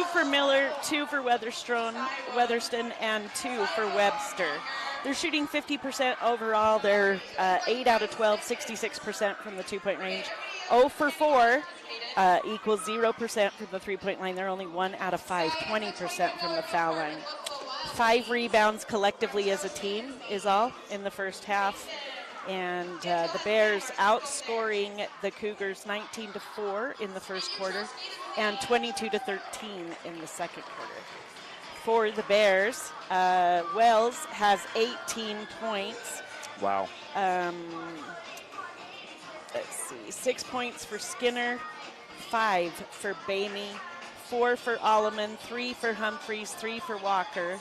for Miller, 2 for Weatherston, and 2 for Webster. They're shooting 50% overall. They're 8 out of 12, 66% from the 2-point range. 0 for 4 equals 0% from the 3-point line. They're only 1 out of 5, 20% from the foul line. 5 rebounds collectively as a team is all in the first half. And the Bears outscoring the Cougars 19-4 in the first quarter and 22-13 in the second quarter. For the Bears, Wells has 18 points. Wow. Let's see, 6 points for Skinner, 5 for Bamey, 4 for Alleman, 3 for Humphreys, 3 for Walker,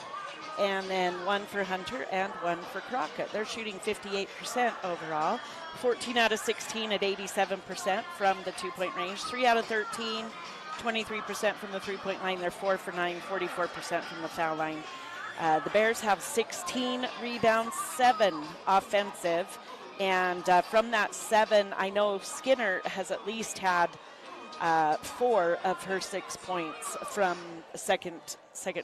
and then 1 for Hunter and 1 for Crockett. They're shooting 58% overall, 14 out of 16 at 87% from the 2-point range, 3 out of 13, 23% from the 3-point line. They're 4 for 9, 44% from the foul line. The Bears have 16 rebounds, 7 offensive. And from that 7, I know Skinner has at least had 4 of her 6 points from second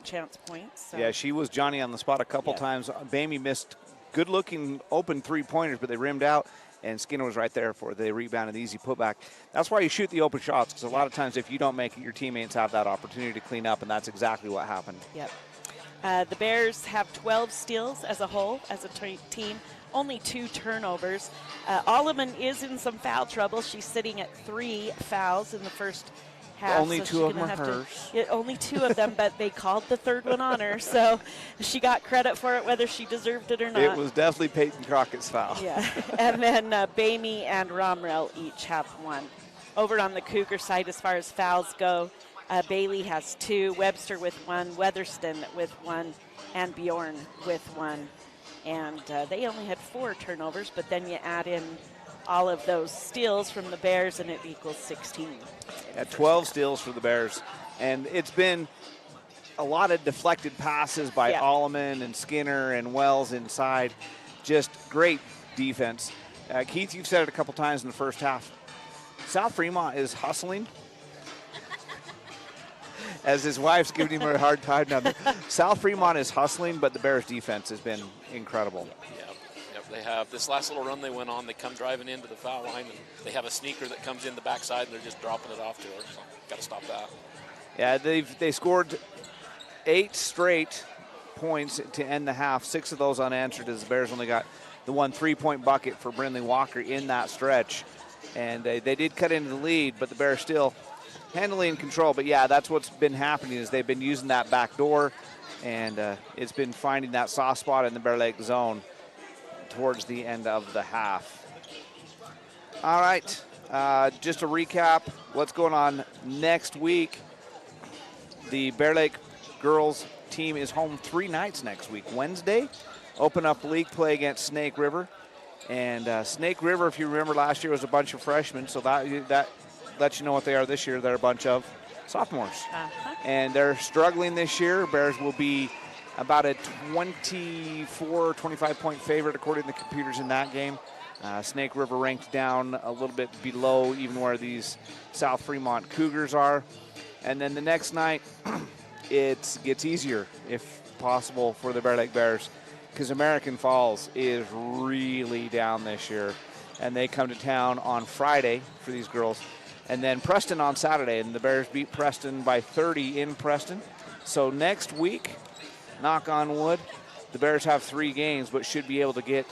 chance points. So. Yeah, she was Johnny on the spot a couple times. Bamey missed good-looking open three-pointers, but they rimmed out, and Skinner was right there for the rebound and the easy putback. That's why you shoot the open shots, because a lot of times if you don't make it, your teammates have that opportunity to clean up, and that's exactly what happened. Yep. The Bears have 12 steals as a whole, as a team. Only 2 turnovers. Alleman is in some foul trouble. She's sitting at 3 fouls in the first half. Only 2 of them are hers. Only 2 of them, but they called the third one on her, so she got credit for it, whether she deserved it or not. It was definitely Peyton Crockett's foul. Yeah, and then Bamey and Romrell each have 1. Over on the Cougar side, as far as fouls go, Bailey has 2, Webster with 1, Weatherston with 1, and Bjorn with 1. And they only had 4 turnovers, but then you add in all of those steals from the Bears, and it equals 16. At 12 steals for the Bears. And it's been a lot of deflected passes by Alleman and Skinner and Wells inside. Just great defense. Keith, you've said it a couple times in the first half. South Fremont is hustling. As his wife's giving him a hard time now. South Fremont is hustling, but the Bears' defense has been incredible. Yep, they have. This last little run they went on, they come driving into the foul line, and they have a sneaker that comes in the backside, and they're just dropping it off to her. So got to stop that. Yeah, they scored 8 straight points to end the half, 6 of those unanswered, as the Bears only got the 1 3-point bucket for Brindley Walker in that stretch. And they did cut into the lead, but the Bears still handling control. But yeah, that's what's been happening, is they've been using that back door, and it's been finding that soft spot in the Bear Lake zone towards the end of the half. All right, just to recap what's going on next week. The Bear Lake girls team is home 3 nights next week. Wednesday, open up league play against Snake River. And Snake River, if you remember last year, was a bunch of freshmen, so that lets you know what they are this year. They're a bunch of sophomores. And they're struggling this year. Bears will be about a 24, 25-point favorite according to the computers in that game. Snake River ranked down a little bit below even where these South Fremont Cougars are. And then the next night, it gets easier, if possible, for the Bear Lake Bears, because American Falls is really down this year. And they come to town on Friday for these girls. And then Preston on Saturday, and the Bears beat Preston by 30 in Preston. So next week, knock on wood, the Bears have 3 games, but should be able to get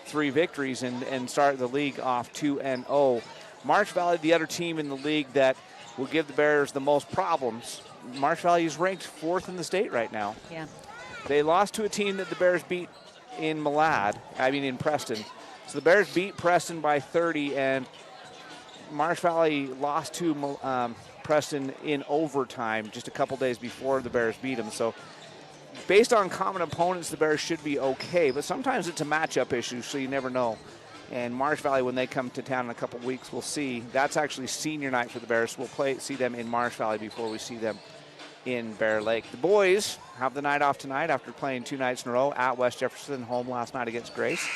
3 victories and start the league off 2-0. Marsh Valley, the other team in the league that will give the Bears the most problems. Marsh Valley is ranked 4th in the state right now. Yeah. They lost to a team that the Bears beat in Preston. So the Bears beat Preston by 30, and Marsh Valley lost to Preston in overtime just a couple days before the Bears beat them. So based on common opponents, the Bears should be okay, but sometimes it's a matchup issue, so you never know. And Marsh Valley, when they come to town in a couple weeks, we'll see. That's actually senior night for the Bears. We'll see them in Marsh Valley before we see them in Bear Lake. The boys have the night off tonight after playing 2 nights in a row at West Jefferson, home last night against Grace.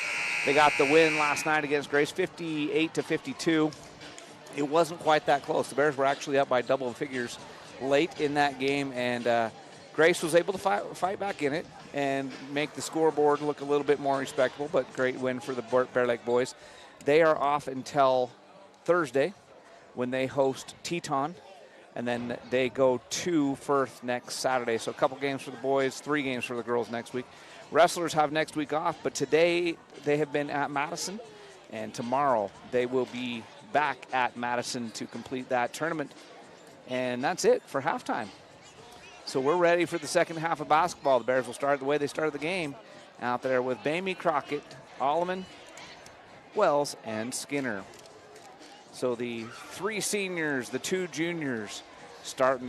They got the win last night against Grace, 58-52. It wasn't quite that close. The Bears were actually up by double figures late in that game, and Grace was able to fight back in it and make the scoreboard look a little bit more respectable, but great win for the Bear Lake boys. They are off until Thursday when they host Teton, and then they go to Firth next Saturday. So a couple games for the boys, 3 games for the girls next week. Wrestlers have next week off, but today they have been at Madison And tomorrow they will be back at Madison to complete that tournament. And that's it for halftime. So we're ready for the second half of basketball. The Bears will start the way they started the game, out there with Bamey, Crockett, Alleman, Wells, and Skinner. So the 3 seniors, the 2 juniors, starting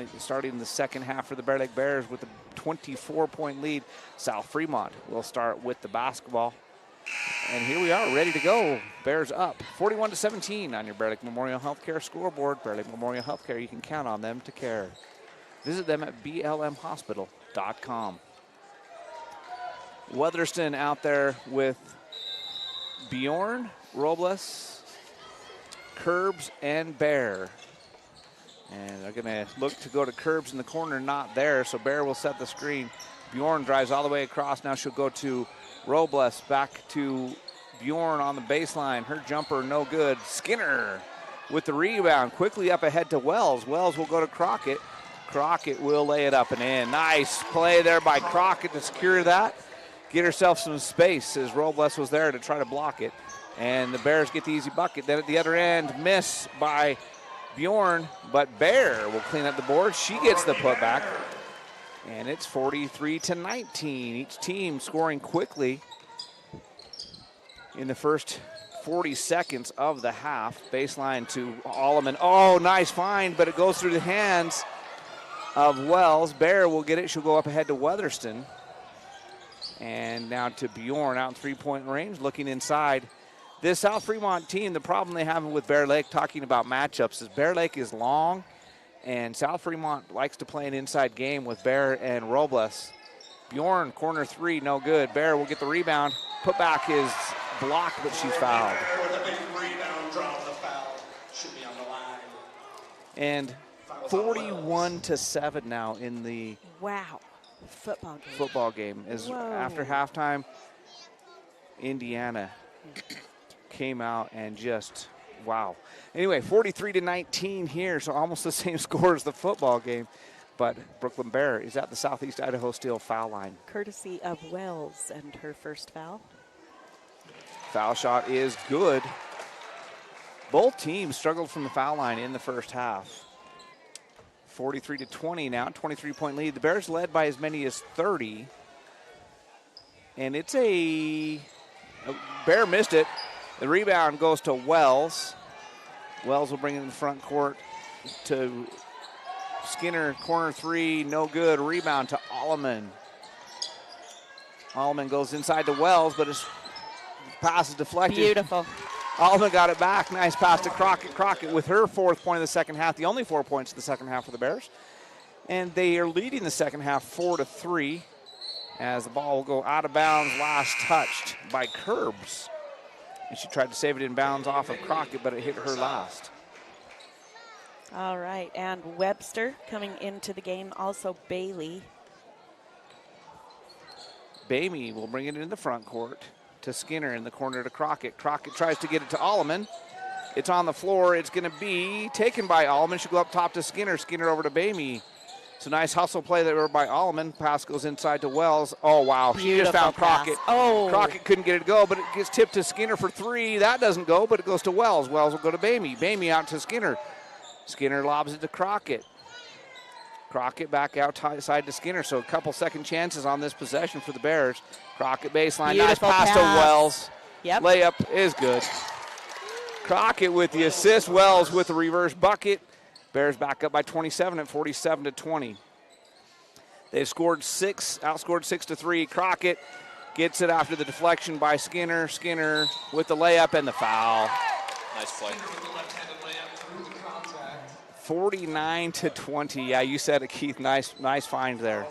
the second half for the Bear Lake Bears with a 24-point lead. South Fremont will start with the basketball. And here we are, ready to go. Bears up 41-17 on your Bear Lake Memorial Healthcare scoreboard. Bear Lake Memorial Healthcare, you can count on them to care. Visit them at blmhospital.com. Weatherston out there with Bjorn, Robles, Curbs, and Bear. And they're going to look to go to Curbs in the corner, not there, so Bear will set the screen. Bjorn drives all the way across. Now she'll go to Robles, back to Bjorn on the baseline. Her jumper, no good. Skinner with the rebound, quickly up ahead to Wells. Wells will go to Crockett. Crockett will lay it up and in. Nice play there by Crockett to secure that. Get herself some space as Robles was there to try to block it. And the Bears get the easy bucket. Then at the other end, miss by Bjorn, but Bear will clean up the board. She gets the putback. And it's 43-19. Each team scoring quickly in the first 40 seconds of the half. Baseline to Alleman. Oh, nice find, but it goes through the hands of Wells. Bear will get it. She'll go up ahead to Weatherston. And now to Bjorn out in three-point range, looking inside. This South Fremont team, the problem they have with Bear Lake, talking about matchups, is Bear Lake is long, and South Fremont likes to play an inside game with Bear and Robles. Bjorn, corner 3, no good. Bear will get the rebound. Putback is blocked, but she's fouled. With a big rebound, draw the foul. Should be on the line. And 41-7 now in the football game. Is after halftime, Indiana came out and just, wow. Anyway, 43-19 here, so almost the same score as the football game. But Brooklyn Bear is at the Southeast Idaho Steel foul line. Courtesy of Wells and her first foul. Foul shot is good. Both teams struggled from the foul line in the first half. 43-20 now, 23-point lead. The Bears led by as many as 30. And it's a Bear missed it. The rebound goes to Wells. Wells will bring it in the front court to Skinner, corner 3, no good. Rebound to Alleman. Alleman goes inside to Wells, but his pass is deflected. Beautiful. Alleman got it back. Nice pass to Crockett. Crockett with her 4th point of the second half, the only 4 points of the second half for the Bears. And they are leading the second half 4-3 as the ball will go out of bounds, last touched by Curbs. And she tried to save it in bounds off of Crockett, but it hit her last. All right, and Webster coming into the game, also Bailey. Bamey will bring it into the front court to Skinner in the corner to Crockett. Crockett tries to get it to Alleman. It's on the floor. It's going to be taken by Alleman. She'll go up top to Skinner. Skinner over to Bamey. It's a nice hustle play there by Alleman. Pass goes inside to Wells. Oh, wow. She just found Crockett. Oh. Crockett couldn't get it to go, but it gets tipped to Skinner for 3. That doesn't go, but it goes to Wells. Wells will go to Bamey. Bamey out to Skinner. Skinner lobs it to Crockett. Crockett back outside to Skinner, so a couple second chances on this possession for the Bears. Crockett baseline, Beautiful nice pass to Wells. Yep. Layup is good. Crockett with the assist, Wells with the reverse bucket. Bears back up by 27 at 47-20. They've scored 6, outscored 6-3. Crockett gets it after the deflection by Skinner. Skinner with the layup and the foul. Nice play. 49-20. Yeah, you said it, Keith. Nice find there.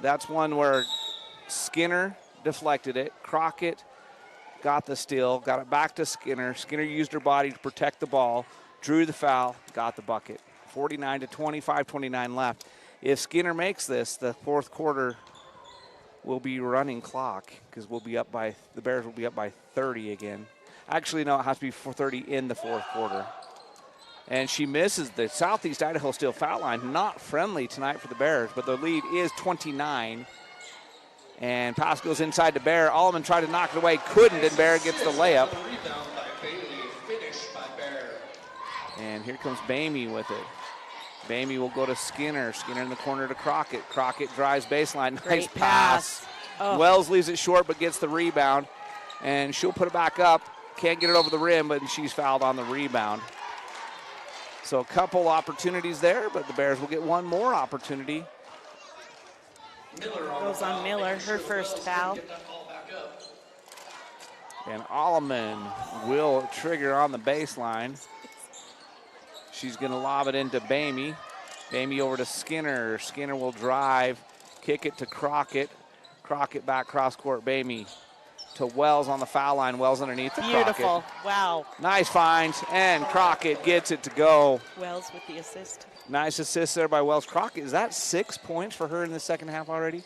That's one where Skinner deflected it. Crockett got the steal, got it back to Skinner. Skinner used her body to protect the ball, drew the foul, got the bucket. 49-20, 5:29 left. If Skinner makes this, the fourth quarter will be running clock because the Bears will be up by 30 again. Actually, no, it has to be 4:30 in the fourth quarter. And she misses the Southeast Idaho Steel foul line. Not friendly tonight for the Bears, but the lead is 29. And pass goes inside to Bear. Allman tried to knock it away, couldn't, and Bear gets the layup. Rebound by Bailey, finish by Bear. And here comes Bamey with it. Bamey will go to Skinner. Skinner in the corner to Crockett. Crockett drives baseline. Nice Great pass. Oh. Wells leaves it short but gets the rebound. And she'll put it back up. Can't get it over the rim, but she's fouled on the rebound. So a couple opportunities there, but the Bears will get one more opportunity. Goes on Miller, her first foul. And Alleman will trigger on the baseline. She's going to lob it into Bamey. Bamey over to Skinner. Skinner will drive, kick it to Crockett. Crockett back cross court. Bamey to Wells on the foul line. Wells underneath the Beautiful. Crockett. Wow. Nice finds, and Crockett gets it to go. Wells with the assist. Nice assist there by Wells. Crockett, is that 6 points for her in the second half already?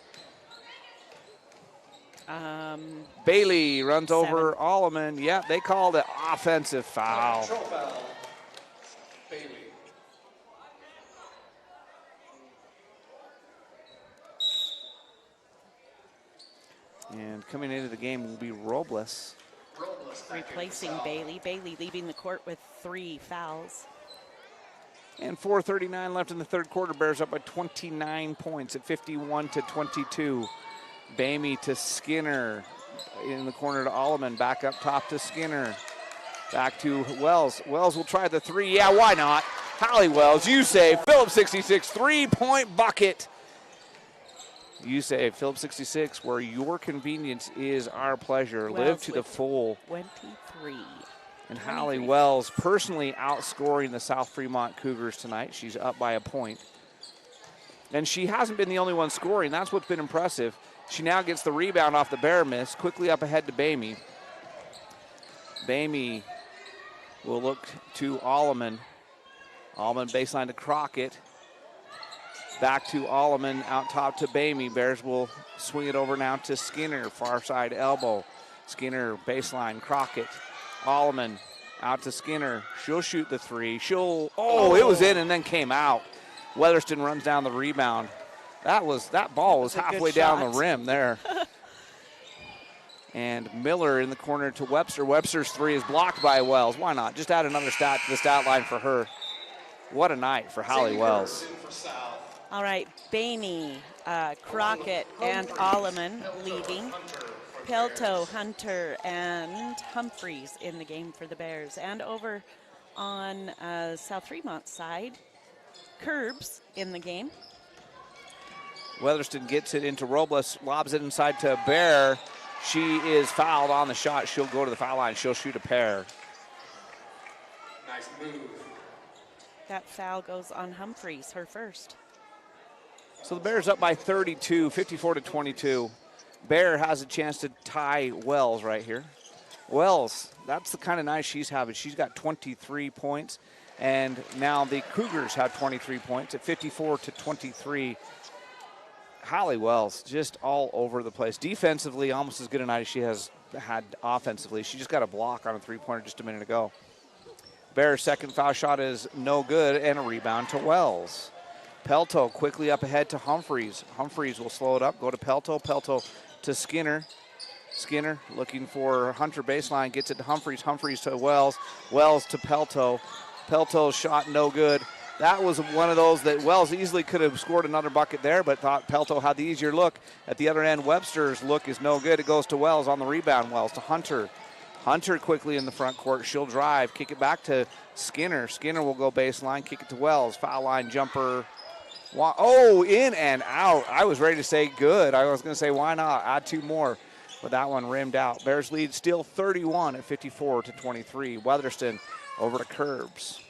Bailey runs 7. over Alleman. Yeah, they called it offensive foul. Control foul. Bailey. And coming into the game will be Robles. Replacing Bailey. Bailey leaving the court with 3 fouls. And 4:39 left in the third quarter. Bears up by 29 points at 51-22. Bamey to Skinner. In the corner to Alleman. Back up top to Skinner. Back to Wells. Wells will try the 3. Yeah, why not? Holly Wells, you say. Phillips 66, 3-point bucket. You say Phillips 66, where your convenience is our pleasure. Wells Live to the with full. 23. And Holly Wells personally outscoring the South Fremont Cougars tonight. She's up by a point. And she hasn't been the only one scoring. That's what's been impressive. She now gets the rebound off the Bear miss. Quickly up ahead to Bamey. Bamey will look to Alleman. Alleman baseline to Crockett. Back to Alleman, out top to Bamey. Bears will swing it over now to Skinner, far side elbow. Skinner baseline, Crockett. Alleman out to Skinner. She'll shoot the 3. It was in and then came out. Weatherston runs down the rebound. That ball was halfway down the rim there. And Miller in the corner to Webster. Webster's 3 is blocked by Wells. Why not? Just add another stat to the stat line for her. What a night for Holly Wells. All right, Bamey, Crockett, and Alleman leading. Pelto, Hunter, and Humphreys in the game for the Bears. And over on South Fremont side, Curbs in the game. Weatherston gets it into Robles, lobs it inside to Bear. She is fouled on the shot. She'll go to the foul line. She'll shoot a pair. Nice move. That foul goes on Humphreys, her first. So the Bears up by 32, 54-22. Bear has a chance to tie Wells right here. Wells, that's the kind of night she's having. She's got 23 points, and now the Cougars have 23 points at 54-23. Holly Wells just all over the place. Defensively, almost as good a night as she has had offensively. She just got a block on a three-pointer just a minute ago. Bears' second foul shot is no good, and a rebound to Wells. Pelto quickly up ahead to Humphreys. Humphreys will slow it up, go to Pelto. Pelto to Skinner. Skinner looking for Hunter baseline, gets it to Humphreys. Humphreys to Wells. Wells to Pelto. Pelto's shot no good. That was one of those that Wells easily could have scored another bucket there, but thought Pelto had the easier look. At the other end, Webster's look is no good. It goes to Wells on the rebound. Wells to Hunter. Hunter quickly in the front court. She'll drive, kick it back to Skinner. Skinner will go baseline, kick it to Wells. Foul line jumper. Oh, in and out. I was ready to say good. I was going to say why not? Add 2 more. But that one rimmed out. Bears lead still 31 at 54-23. Weatherston over to Curbs.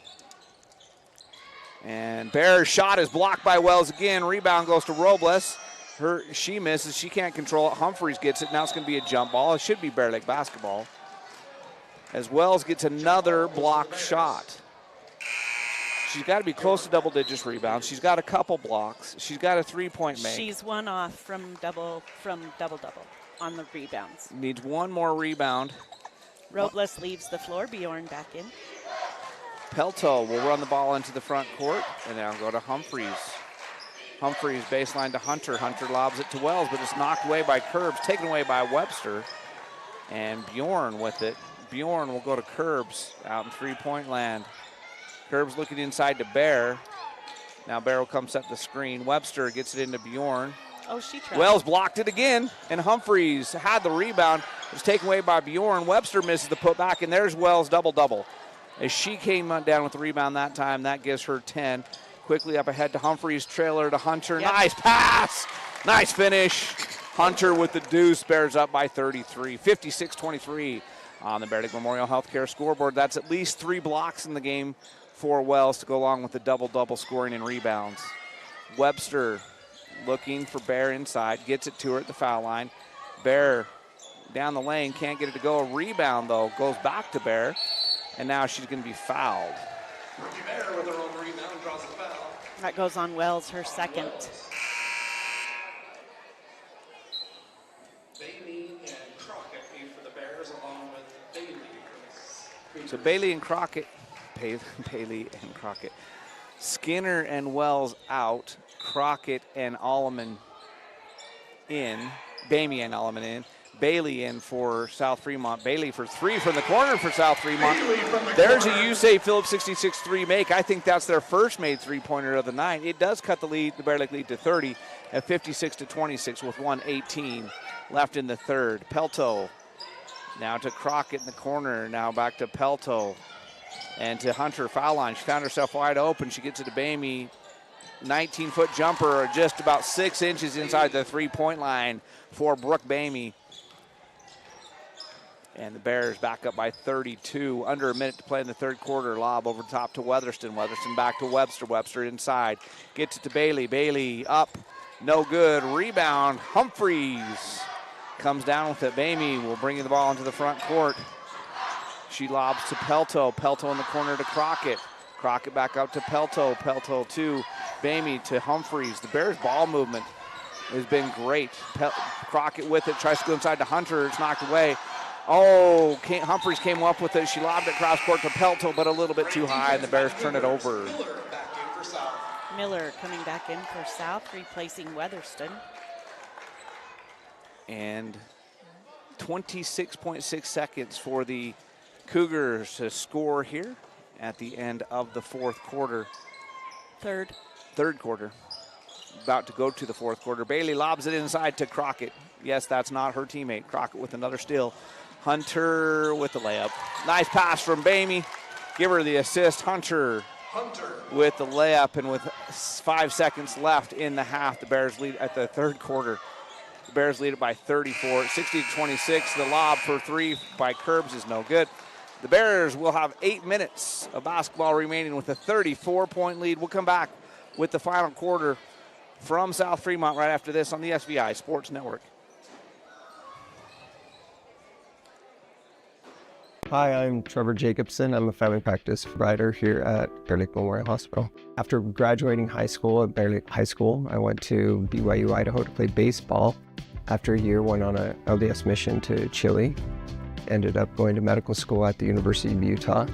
And Bears' shot is blocked by Wells again. Rebound goes to Robles. She misses. She can't control it. Humphreys gets it. Now it's going to be a jump ball. It should be Bear Lake basketball. As Wells gets another blocked shot. She's got to be close to double digits rebounds. She's got a couple blocks. She's got a 3-point make. She's one off from double on the rebounds. Needs one more rebound. Robles leaves the floor. Bjorn back in. Pelto will run the ball into the front court, and now go to Humphreys. Humphreys baseline to Hunter. Hunter lobs it to Wells, but it's knocked away by Curbs, taken away by Webster. And Bjorn with it. Bjorn will go to Curbs out in three-point land. Curbs looking inside to Bear. Now Bear will come set the screen. Webster gets it into Bjorn. Oh, she tried. Wells blocked it again, and Humphreys had the rebound. It was taken away by Bjorn. Webster misses the putback, and there's Wells double-double. As she came down with the rebound that time, that gives her 10. Quickly up ahead to Humphreys, trailer to Hunter. Yep. Nice pass, nice finish. Hunter with the deuce, Bears up by 33, 56-23 on the Bear Lake Memorial Healthcare scoreboard. That's at least 3 blocks in the game for Wells to go along with the double-double scoring and rebounds. Webster looking for Bear inside, gets it to her at the foul line. Bear down the lane, can't get it to go. A rebound, though, goes back to Bear, and now she's going to be fouled. Bear with her own rebound draws a foul. That goes on Wells, her second. Bailey and Crockett came for the Bears along with Bailey. So Bailey and Crockett, Bailey and Crockett. Skinner and Wells out. Crockett and Alleman in. Bamey and Alleman in. Bailey in for South Fremont. Bailey for 3 from the corner for South Fremont. There's a USAA Phillips 66-3 make. I think that's their first made three-pointer of the night. It does cut the lead, the Bear Lake lead to 30 at 56-26 with 1:18 left in the third. Pelto now to Crockett in the corner. Now back to Pelto and to Hunter, foul line. She found herself wide open. She gets it to Bamey. 19-foot jumper, just about 6 inches inside the three-point line for Brooke Bamey. And the Bears back up by 32. Under a minute to play in the third quarter. Lob over top to Weatherston. Weatherston back to Webster. Webster inside. Gets it to Bailey. Bailey up. No good. Rebound. Humphreys comes down with it. Bamey will bring the ball into the front court. She lobs to Pelto. Pelto in the corner to Crockett. Crockett back up to Pelto. Pelto to Bamey to Humphreys. The Bears' ball movement has been great. Crockett with it. Tries to go inside to Hunter. It's knocked away. Oh, Humphreys came up with it. She lobbed it cross court to Pelto, but a little bit too high, and the Bears turn it over. Miller coming back in for South, replacing Weatherston. And 26.6 seconds for the Cougars to score here at the end of the fourth quarter. Third quarter. About to go to the fourth quarter. Bailey lobs it inside to Crockett. Yes, that's not her teammate. Crockett with another steal. Hunter with the layup. Nice pass from Bamey. Give her the assist. Hunter with the layup, and with 5 seconds left in the half, the Bears lead at the third quarter. The Bears lead it by 34, 60-26. The lob for 3 by Curbs is no good. The Bears will have 8 minutes of basketball remaining with a 34-point lead. We'll come back with the final quarter from South Fremont right after this on the SVI Sports Network. Hi, I'm Trevor Jacobson. I'm a family practice provider here at Bear Lake Memorial Hospital. After graduating high school at Bear Lake High School, I went to BYU, Idaho to play baseball. After a year, went on an LDS mission to Chile. Ended up going to medical school at the University of Utah.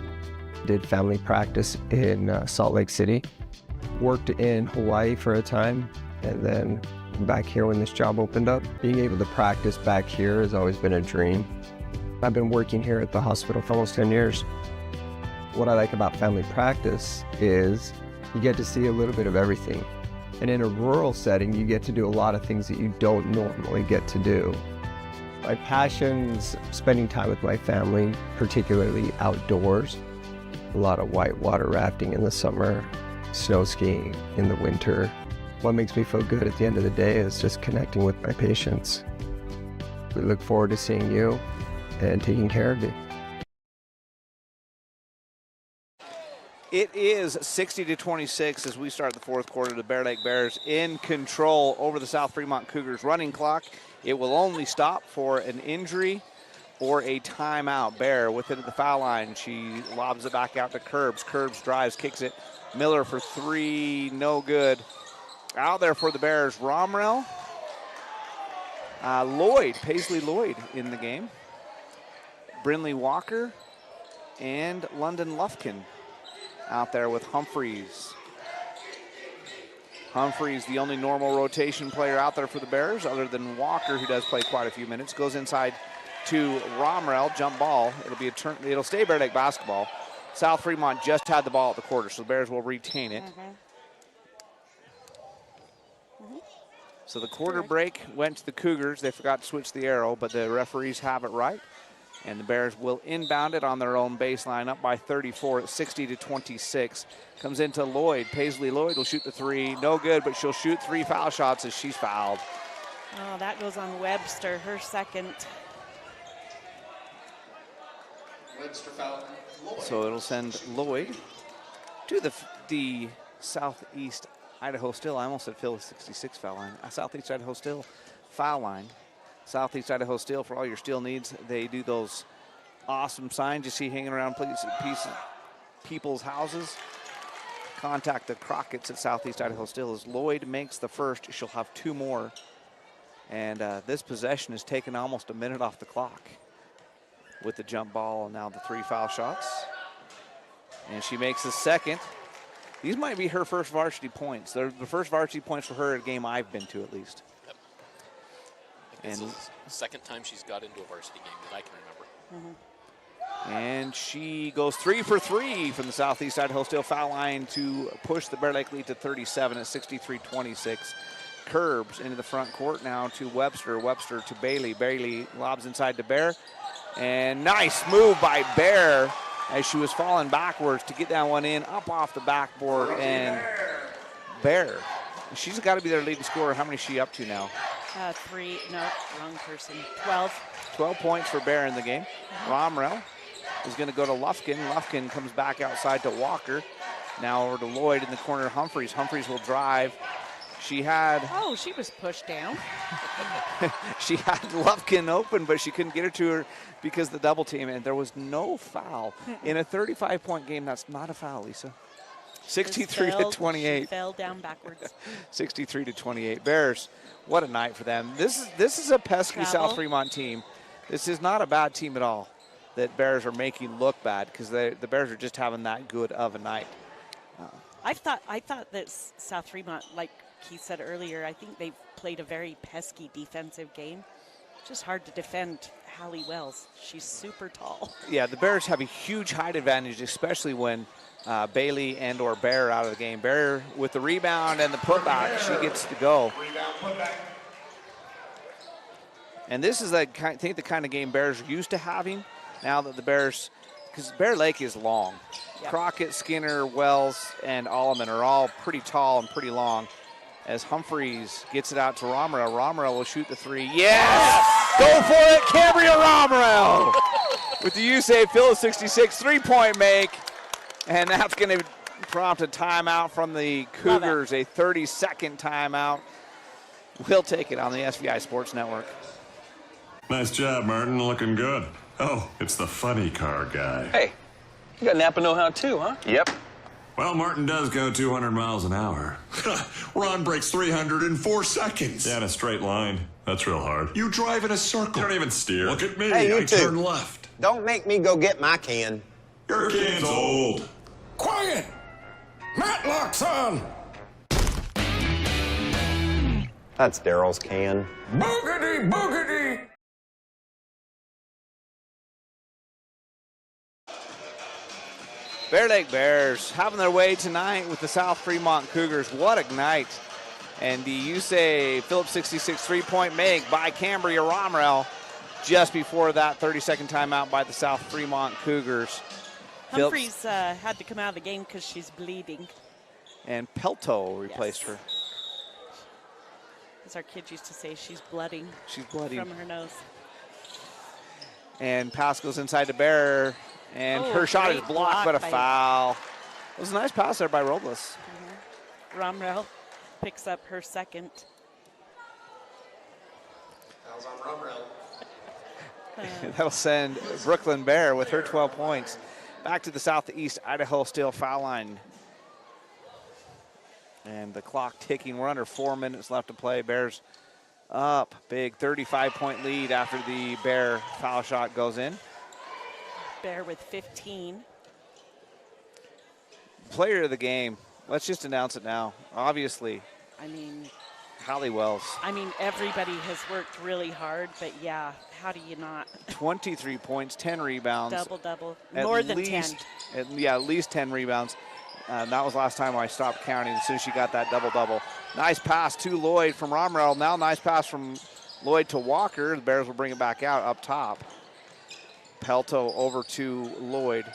Did family practice in Salt Lake City. Worked in Hawaii for a time, and then back here when this job opened up. Being able to practice back here has always been a dream. I've been working here at the hospital for almost 10 years. What I like about family practice is you get to see a little bit of everything. And in a rural setting, you get to do a lot of things that you don't normally get to do. My passion's spending time with my family, particularly outdoors. A lot of whitewater rafting in the summer, snow skiing in the winter. What makes me feel good at the end of the day is just connecting with my patients. We look forward to seeing you and taking care of you. It is 60-26 as we start the fourth quarter. The Bear Lake Bears in control over the South Fremont Cougars running clock. It will only stop for an injury or a timeout. Bear with it at the foul line. She lobs it back out to Curbs. Curbs drives, kicks it. Miller for 3, no good. Out there for the Bears, Romrell. Paisley Lloyd in the game. Brinley Walker and London Lufkin out there with Humphreys. Humphreys, the only normal rotation player out there for the Bears, other than Walker, who does play quite a few minutes, goes inside to Romrell, jump ball. It'll be a turn. It'll stay Bear Lake basketball. South Fremont just had the ball at the quarter, so the Bears will retain it. So the quarter break went to the Cougars. They forgot to switch the arrow, but the referees have it right. And the Bears will inbound it on their own baseline, up by 34 at 60-26. Comes into Lloyd. Paisley Lloyd will shoot the three. No good, but she'll shoot 3 foul shots as she's fouled. Oh, that goes on Webster, her second. Webster foul. So it'll send Lloyd to the Southeast Idaho Still. I almost said Phil 66 foul line. Southeast Idaho Still foul line. Southeast Idaho Steel, for all your steel needs, they do those awesome signs you see hanging around people's houses. Contact the Crockett's at Southeast Idaho Steel. As Lloyd makes the first, she'll have 2 more. And this possession has taken almost a minute off the clock with the jump ball and now the 3 foul shots. And she makes the second. These might be her first varsity points. They're the first varsity points for her at a game I've been to, at least. And this is the second time she's got into a varsity game that I can remember. And she goes 3 for 3 from the Southeast Idaho Steel foul line to push the Bear Lake lead to 37 at 63-26. Curbs into the front court now to Webster. Webster to Bailey. Bailey lobs inside to Bear. And nice move by Bear as she was falling backwards to get that one in, up off the backboard. And Bear, she's got to be their leading scorer. How many is she up to now? 3, no, wrong person, 12. 12 points for Bear in the game. Romrell is going to go to Lufkin. Lufkin comes back outside to Walker. Now over to Lloyd in the corner. Humphreys. Humphreys will drive. She had... Oh, she was pushed down. She had Lufkin open, but she couldn't get her to her because of the double team, and there was no foul. In a 35-point game, that's not a foul, Lisa. 63-28. She fell down backwards. 63-28. Bears, what a night for them. This is a pesky South Fremont team. This is not a bad team at all that Bears are making look bad, because the Bears are just having that good of a night. I thought that South Fremont, like Keith said earlier, I think they've played a very pesky defensive game. Just hard to defend Hallie Wells. She's super tall. Yeah, the Bears have a huge height advantage, especially when Bailey and or Bear out of the game. Bear with the rebound and the putback, she gets to go. Rebound, putback. And this is, I think, the kind of game Bears are used to having now that the Bears, because Bear Lake is long. Yep. Crockett, Skinner, Wells, and Alleman are all pretty tall and pretty long. As Humphreys gets it out to Romrell. Romrell will shoot the three. Yes! Go for it, Cambria Romrell! With the USA Phil 66 3-point make. And that's going to prompt a timeout from the Cougars, a 30-second timeout. We'll take it on the SVI Sports Network. Nice job, Martin. Looking good. Oh, it's the funny car guy. Hey, you got Napa know-how too, huh? Yep. Well, Martin does go 200 miles an hour. Ron breaks 300 in 4 seconds. Yeah, in a straight line. That's real hard. You drive in a circle. You don't even steer. Look at me. Hey, you I two. turn left. Don't make me go get my can. Your can's old. Quiet! Matlock's on! That's Daryl's can. Boogity, boogity! Bear Lake Bears having their way tonight with the South Fremont Cougars. What a night. And the USA Phillips 66 3-point make by Cambria Romrell just before that 30-second timeout by the South Fremont Cougars. Humphreys had to come out of the game because she's bleeding. And Pelto replaced her. As our kids used to say, she's blooding. She's blooding. From her nose. And pass goes inside to Bear. And her shot is blocked, but a foul. It was a nice pass there by Robles. Romrell picks up her second. Fouls on Romrell. That'll send Brooklyn Bear with her 12 points back to the Southeast Idaho Steel foul line. And the clock ticking. We're under 4 minutes left to play. Bears up big, 35-point lead after the Bear foul shot goes in. Bear with 15. Player of the game. Let's just announce it now. Obviously, I mean, Hallie Wells. Everybody has worked really hard, but yeah, how do you not? 23 points, 10 rebounds. Double. More than 10. At least 10 rebounds. That was last time I stopped counting as soon as she got that double-double. Nice pass to Lloyd from Romrell. Now nice pass from Lloyd to Walker. The Bears will bring it back out up top. Pelto over to Lloyd.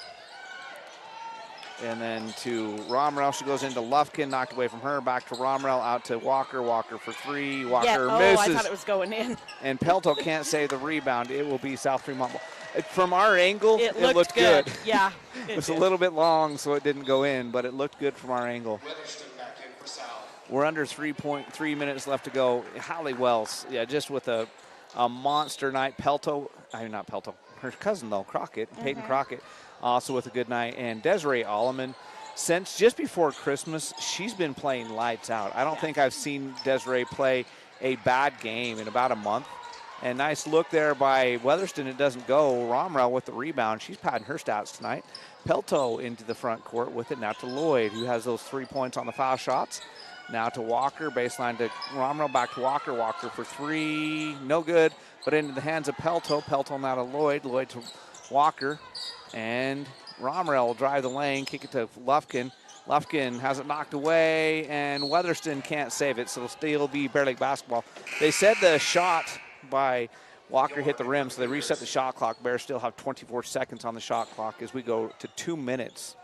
And then to Romrell. She goes into Lufkin, knocked away from her. Back to Romrell, out to Walker. Walker for three. Walker misses. I thought it was going in. And Pelto can't save the rebound. It will be South Fremont. From our angle, it looked good. Yeah. It was a little bit long, so it didn't go in, but it looked good from our angle. We're under 3 minutes left to go. Hallie Wells, just with a monster night. Not Pelto, her cousin though, Crockett, Peyton Crockett, also with a good night. And Desiree Alleman, since just before Christmas, she's been playing lights out. I don't think I've seen Desiree play a bad game in about a month. And nice look there by Weatherston. It doesn't go. Romrell with the rebound. She's padding her stats tonight. Pelto into the front court with it. Now to Lloyd, who has those 3 points on the foul shots. Now to Walker. Baseline to Romrell. Back to Walker. Walker for three. No good. But into the hands of Pelto. Pelto now to Lloyd. Lloyd to Walker. And Romrell will drive the lane. Kick it to Lufkin. Lufkin has it knocked away. And Weatherston can't save it. So it'll still be Bear Lake basketball. They said the shot by Walker hit the rim, so they reset the shot clock. Bears still have 24 seconds on the shot clock as we go to 2 minutes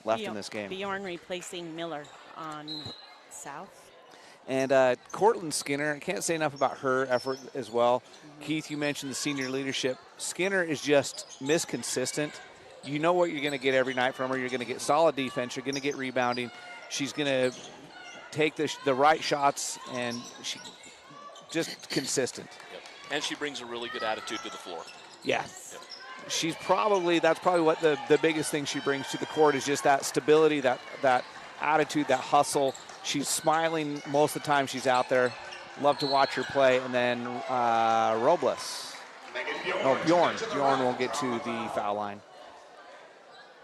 left in this game. Bjorn replacing Miller on South. And Cortland Skinner, I can't say enough about her effort as well. Keith, you mentioned the senior leadership. Skinner is just misconsistent. You know what you're going to get every night from her. You're going to get solid defense. You're going to get rebounding. She's going to take the right shots, and she just consistent. And she brings a really good attitude to the floor. Yes. Yep. That's probably what the biggest thing she brings to the court is just that stability, that attitude, that hustle. She's smiling most of the time she's out there. Love to watch her play. And then Bjorn. Bjorn won't get to the foul line.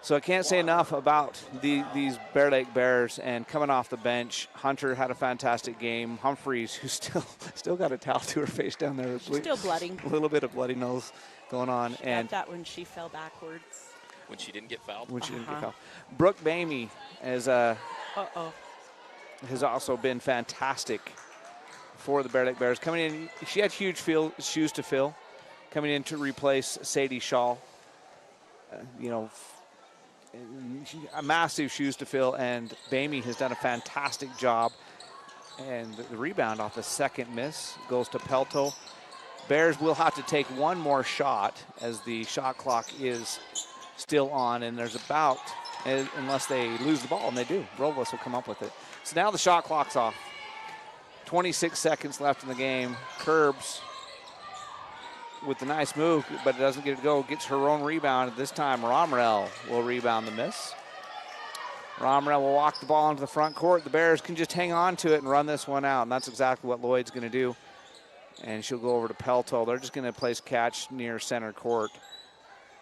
So I can't say enough about these Bear Lake Bears. And coming off the bench, Hunter had a fantastic game. Humphreys, who's still got a towel to her face down there. She's still bloody. A little bit of bloody nose going on. She got that when she fell backwards. When she didn't get fouled. Brooke Bamey has also been fantastic for the Bear Lake Bears. Coming in, she had huge shoes to fill. Coming in to replace Sadie Shaw. Massive shoes to fill, and Bamey has done a fantastic job. And the rebound off the second miss goes to Pelto. Bears will have to take one more shot as the shot clock is still on, and there's unless they lose the ball, and they do. Robles will come up with it. So now the shot clock's off. 26 seconds left in the game. Curbs with the nice move, but it doesn't get it to go. Gets her own rebound. This time Romrell will rebound the miss. Romrell will walk the ball into the front court. The Bears can just hang on to it and run this one out, and that's exactly what Lloyd's going to do. And she'll go over to Pelto. They're just going to place catch near center court.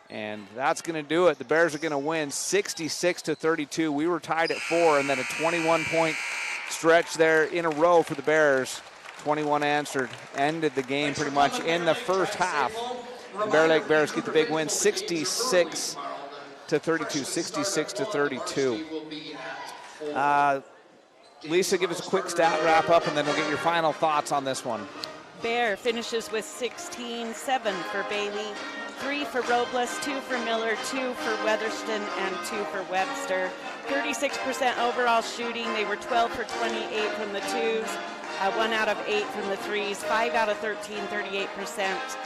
And that's going to do it. The Bears are going to win 66-32. We were tied at 4, and then a 21-point stretch there in a row for the Bears. 21 answered, ended the game pretty much in the first half. The Bear Lake Bears get the big win, 66-32, 66-32. Lisa, give us a quick stat wrap up, and then we'll get your final thoughts on this one. Bear finishes with 16, 7 for Bailey, 3 for Robles, 2 for Miller, 2 for Weatherston, and 2 for Webster. 36% overall shooting. They were 12 for 28 from the twos. 1 out of 8 from the threes, 5 out of 13, 38%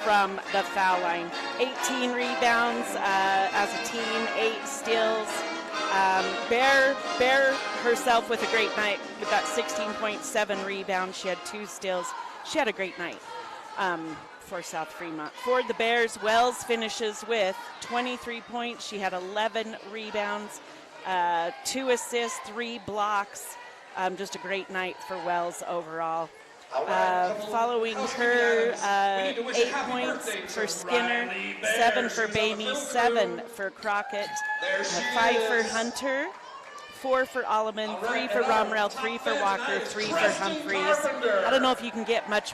from the foul line. 18 rebounds as a team, 8 steals. Bear herself with a great night with that 16.7 rebounds. She had 2 steals. She had a great night for South Fremont. For the Bears, Wells finishes with 23 points. She had 11 rebounds, 2 assists, 3 blocks. Just a great night for Wells overall. Following her, 8 points for Skinner, 7 for Bamey, 7 for Crockett, 5 for Hunter, 4 for Alleman, 3 for Romrell, 3 for Walker, 3 for Humphreys. I don't know if you can get much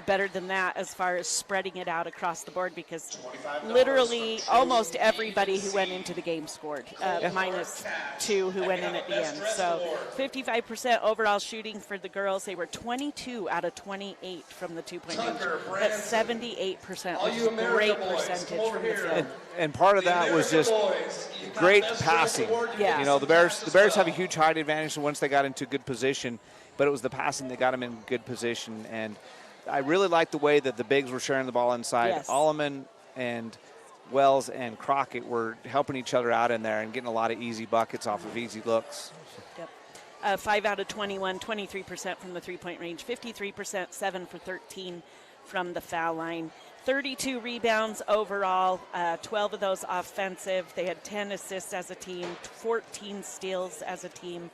better than that as far as spreading it out across the board, because literally almost everybody who went into the game scored, minus 2 who went in at the end. So 55% overall shooting for the girls. They were 22 out of 28 from the two-point range. That's 78%, which is a great percentage from the field. And part of that was just great passing. Yeah. You know, the Bears have a huge height advantage once they got into good position, but it was the passing that got them in good position. And I really liked the way that the bigs were sharing the ball inside. Yes. Alleman and Wells and Crockett were helping each other out in there and getting a lot of easy buckets off of easy looks. Yep. 5 out of 21, 23% from the three-point range, 53%, 7 for 13 from the foul line. 32 rebounds overall, 12 of those offensive. They had 10 assists as a team, 14 steals as a team.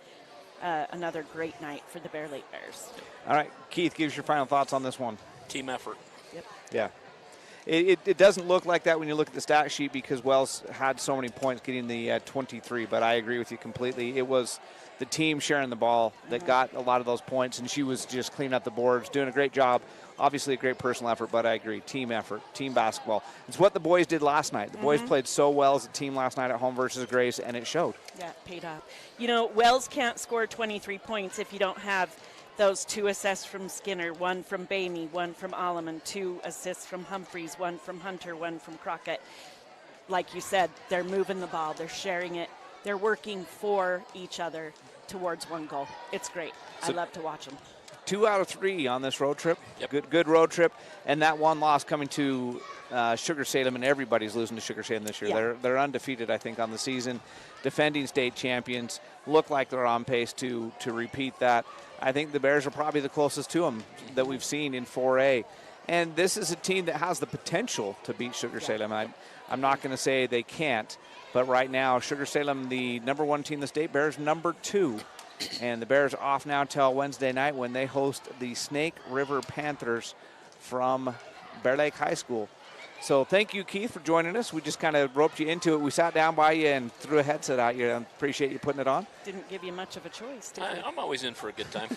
Another great night for the Bear Lake Bears. All right, Keith, give us your final thoughts on this one. Team effort. Yep. Yeah. It doesn't look like that when you look at the stat sheet because Wells had so many points getting the 23, but I agree with you completely. It was the team sharing the ball that got a lot of those points, and she was just cleaning up the boards, doing a great job. Obviously a great personal effort, but I agree. Team effort, team basketball. It's what the boys did last night. The boys played so well as a team last night at home versus Grace, and it showed. Yeah, it paid off. You know, Wells can't score 23 points if you don't have those 2 assists from Skinner, 1 from Bamey, 1 from Alleman, 2 assists from Humphreys, 1 from Hunter, 1 from Crockett. Like you said, they're moving the ball, they're sharing it, they're working for each other towards one goal. It's great. I love to watch them. 2 out of 3 on this road trip. Yep. Good road trip. And that one loss coming to Sugar Salem, and everybody's losing to Sugar Salem this year. Yeah. They're undefeated, I think, on the season. Defending state champions. Look like they're on pace to repeat that. I think the Bears are probably the closest to them that we've seen in 4A. And this is a team that has the potential to beat Sugar Salem. I'm not going to say they can't, but right now, Sugar Salem, the number 1 team in the state, Bears number 2. And the Bears off now till Wednesday night when they host the Snake River Panthers from Bear Lake High School. So thank you, Keith, for joining us. We just kind of roped you into it. We sat down by you and threw a headset at you. I appreciate you putting it on. Didn't give you much of a choice, did we? I'm always in for a good time.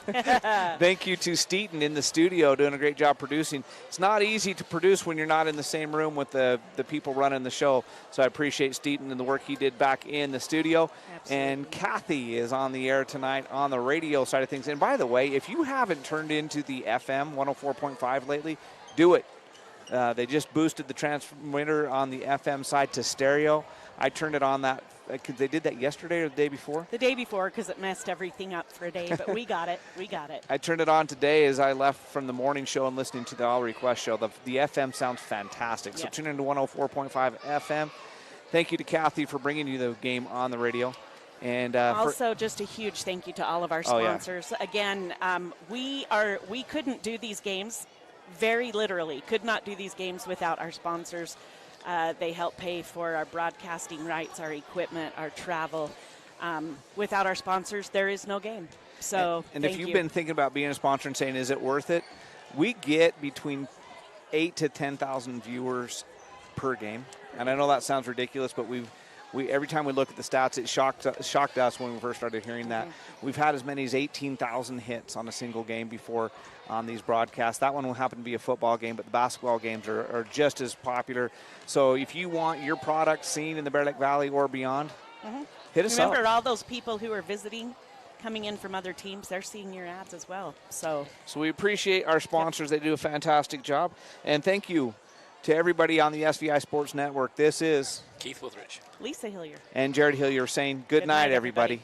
Thank you to Steaton in the studio doing a great job producing. It's not easy to produce when you're not in the same room with the people running the show. So I appreciate Steaton and the work he did back in the studio. Absolutely. And Kathy is on the air tonight on the radio side of things. And by the way, if you haven't turned into the FM 104.5 lately, do it. They just boosted the transmitter on the FM side to stereo. I turned it on that. They did that yesterday or the day before? The day before, because it messed everything up for a day, but we got it. We got it. I turned it on today as I left from the morning show and listening to the All Request show. The FM sounds fantastic. So tune into 104.5 FM. Thank you to Kathy for bringing you the game on the radio. And also, just a huge thank you to all of our sponsors. Again, we couldn't do these games. Very literally, could not do these games without our sponsors. They help pay for our broadcasting rights, our equipment, our travel. Without our sponsors, there is no game. So, and if you've been thinking about being a sponsor and saying, is it worth it? We get between 8,000 to 10,000 viewers per game. And I know that sounds ridiculous, but we every time we look at the stats, it shocked us when we first started hearing that. We've had as many as 18,000 hits on a single game before on these broadcasts. That one will happen to be a football game, but the basketball games are just as popular. So if you want your product seen in the Bear Lake Valley or beyond, hit us up. Remember all those people who are visiting, coming in from other teams, they're seeing your ads as well. So we appreciate our sponsors. They do a fantastic job. And thank you to everybody on the SVI Sports Network. This is Keith Withridge, Lisa Hillier, and Jared Hillier saying good night, everybody.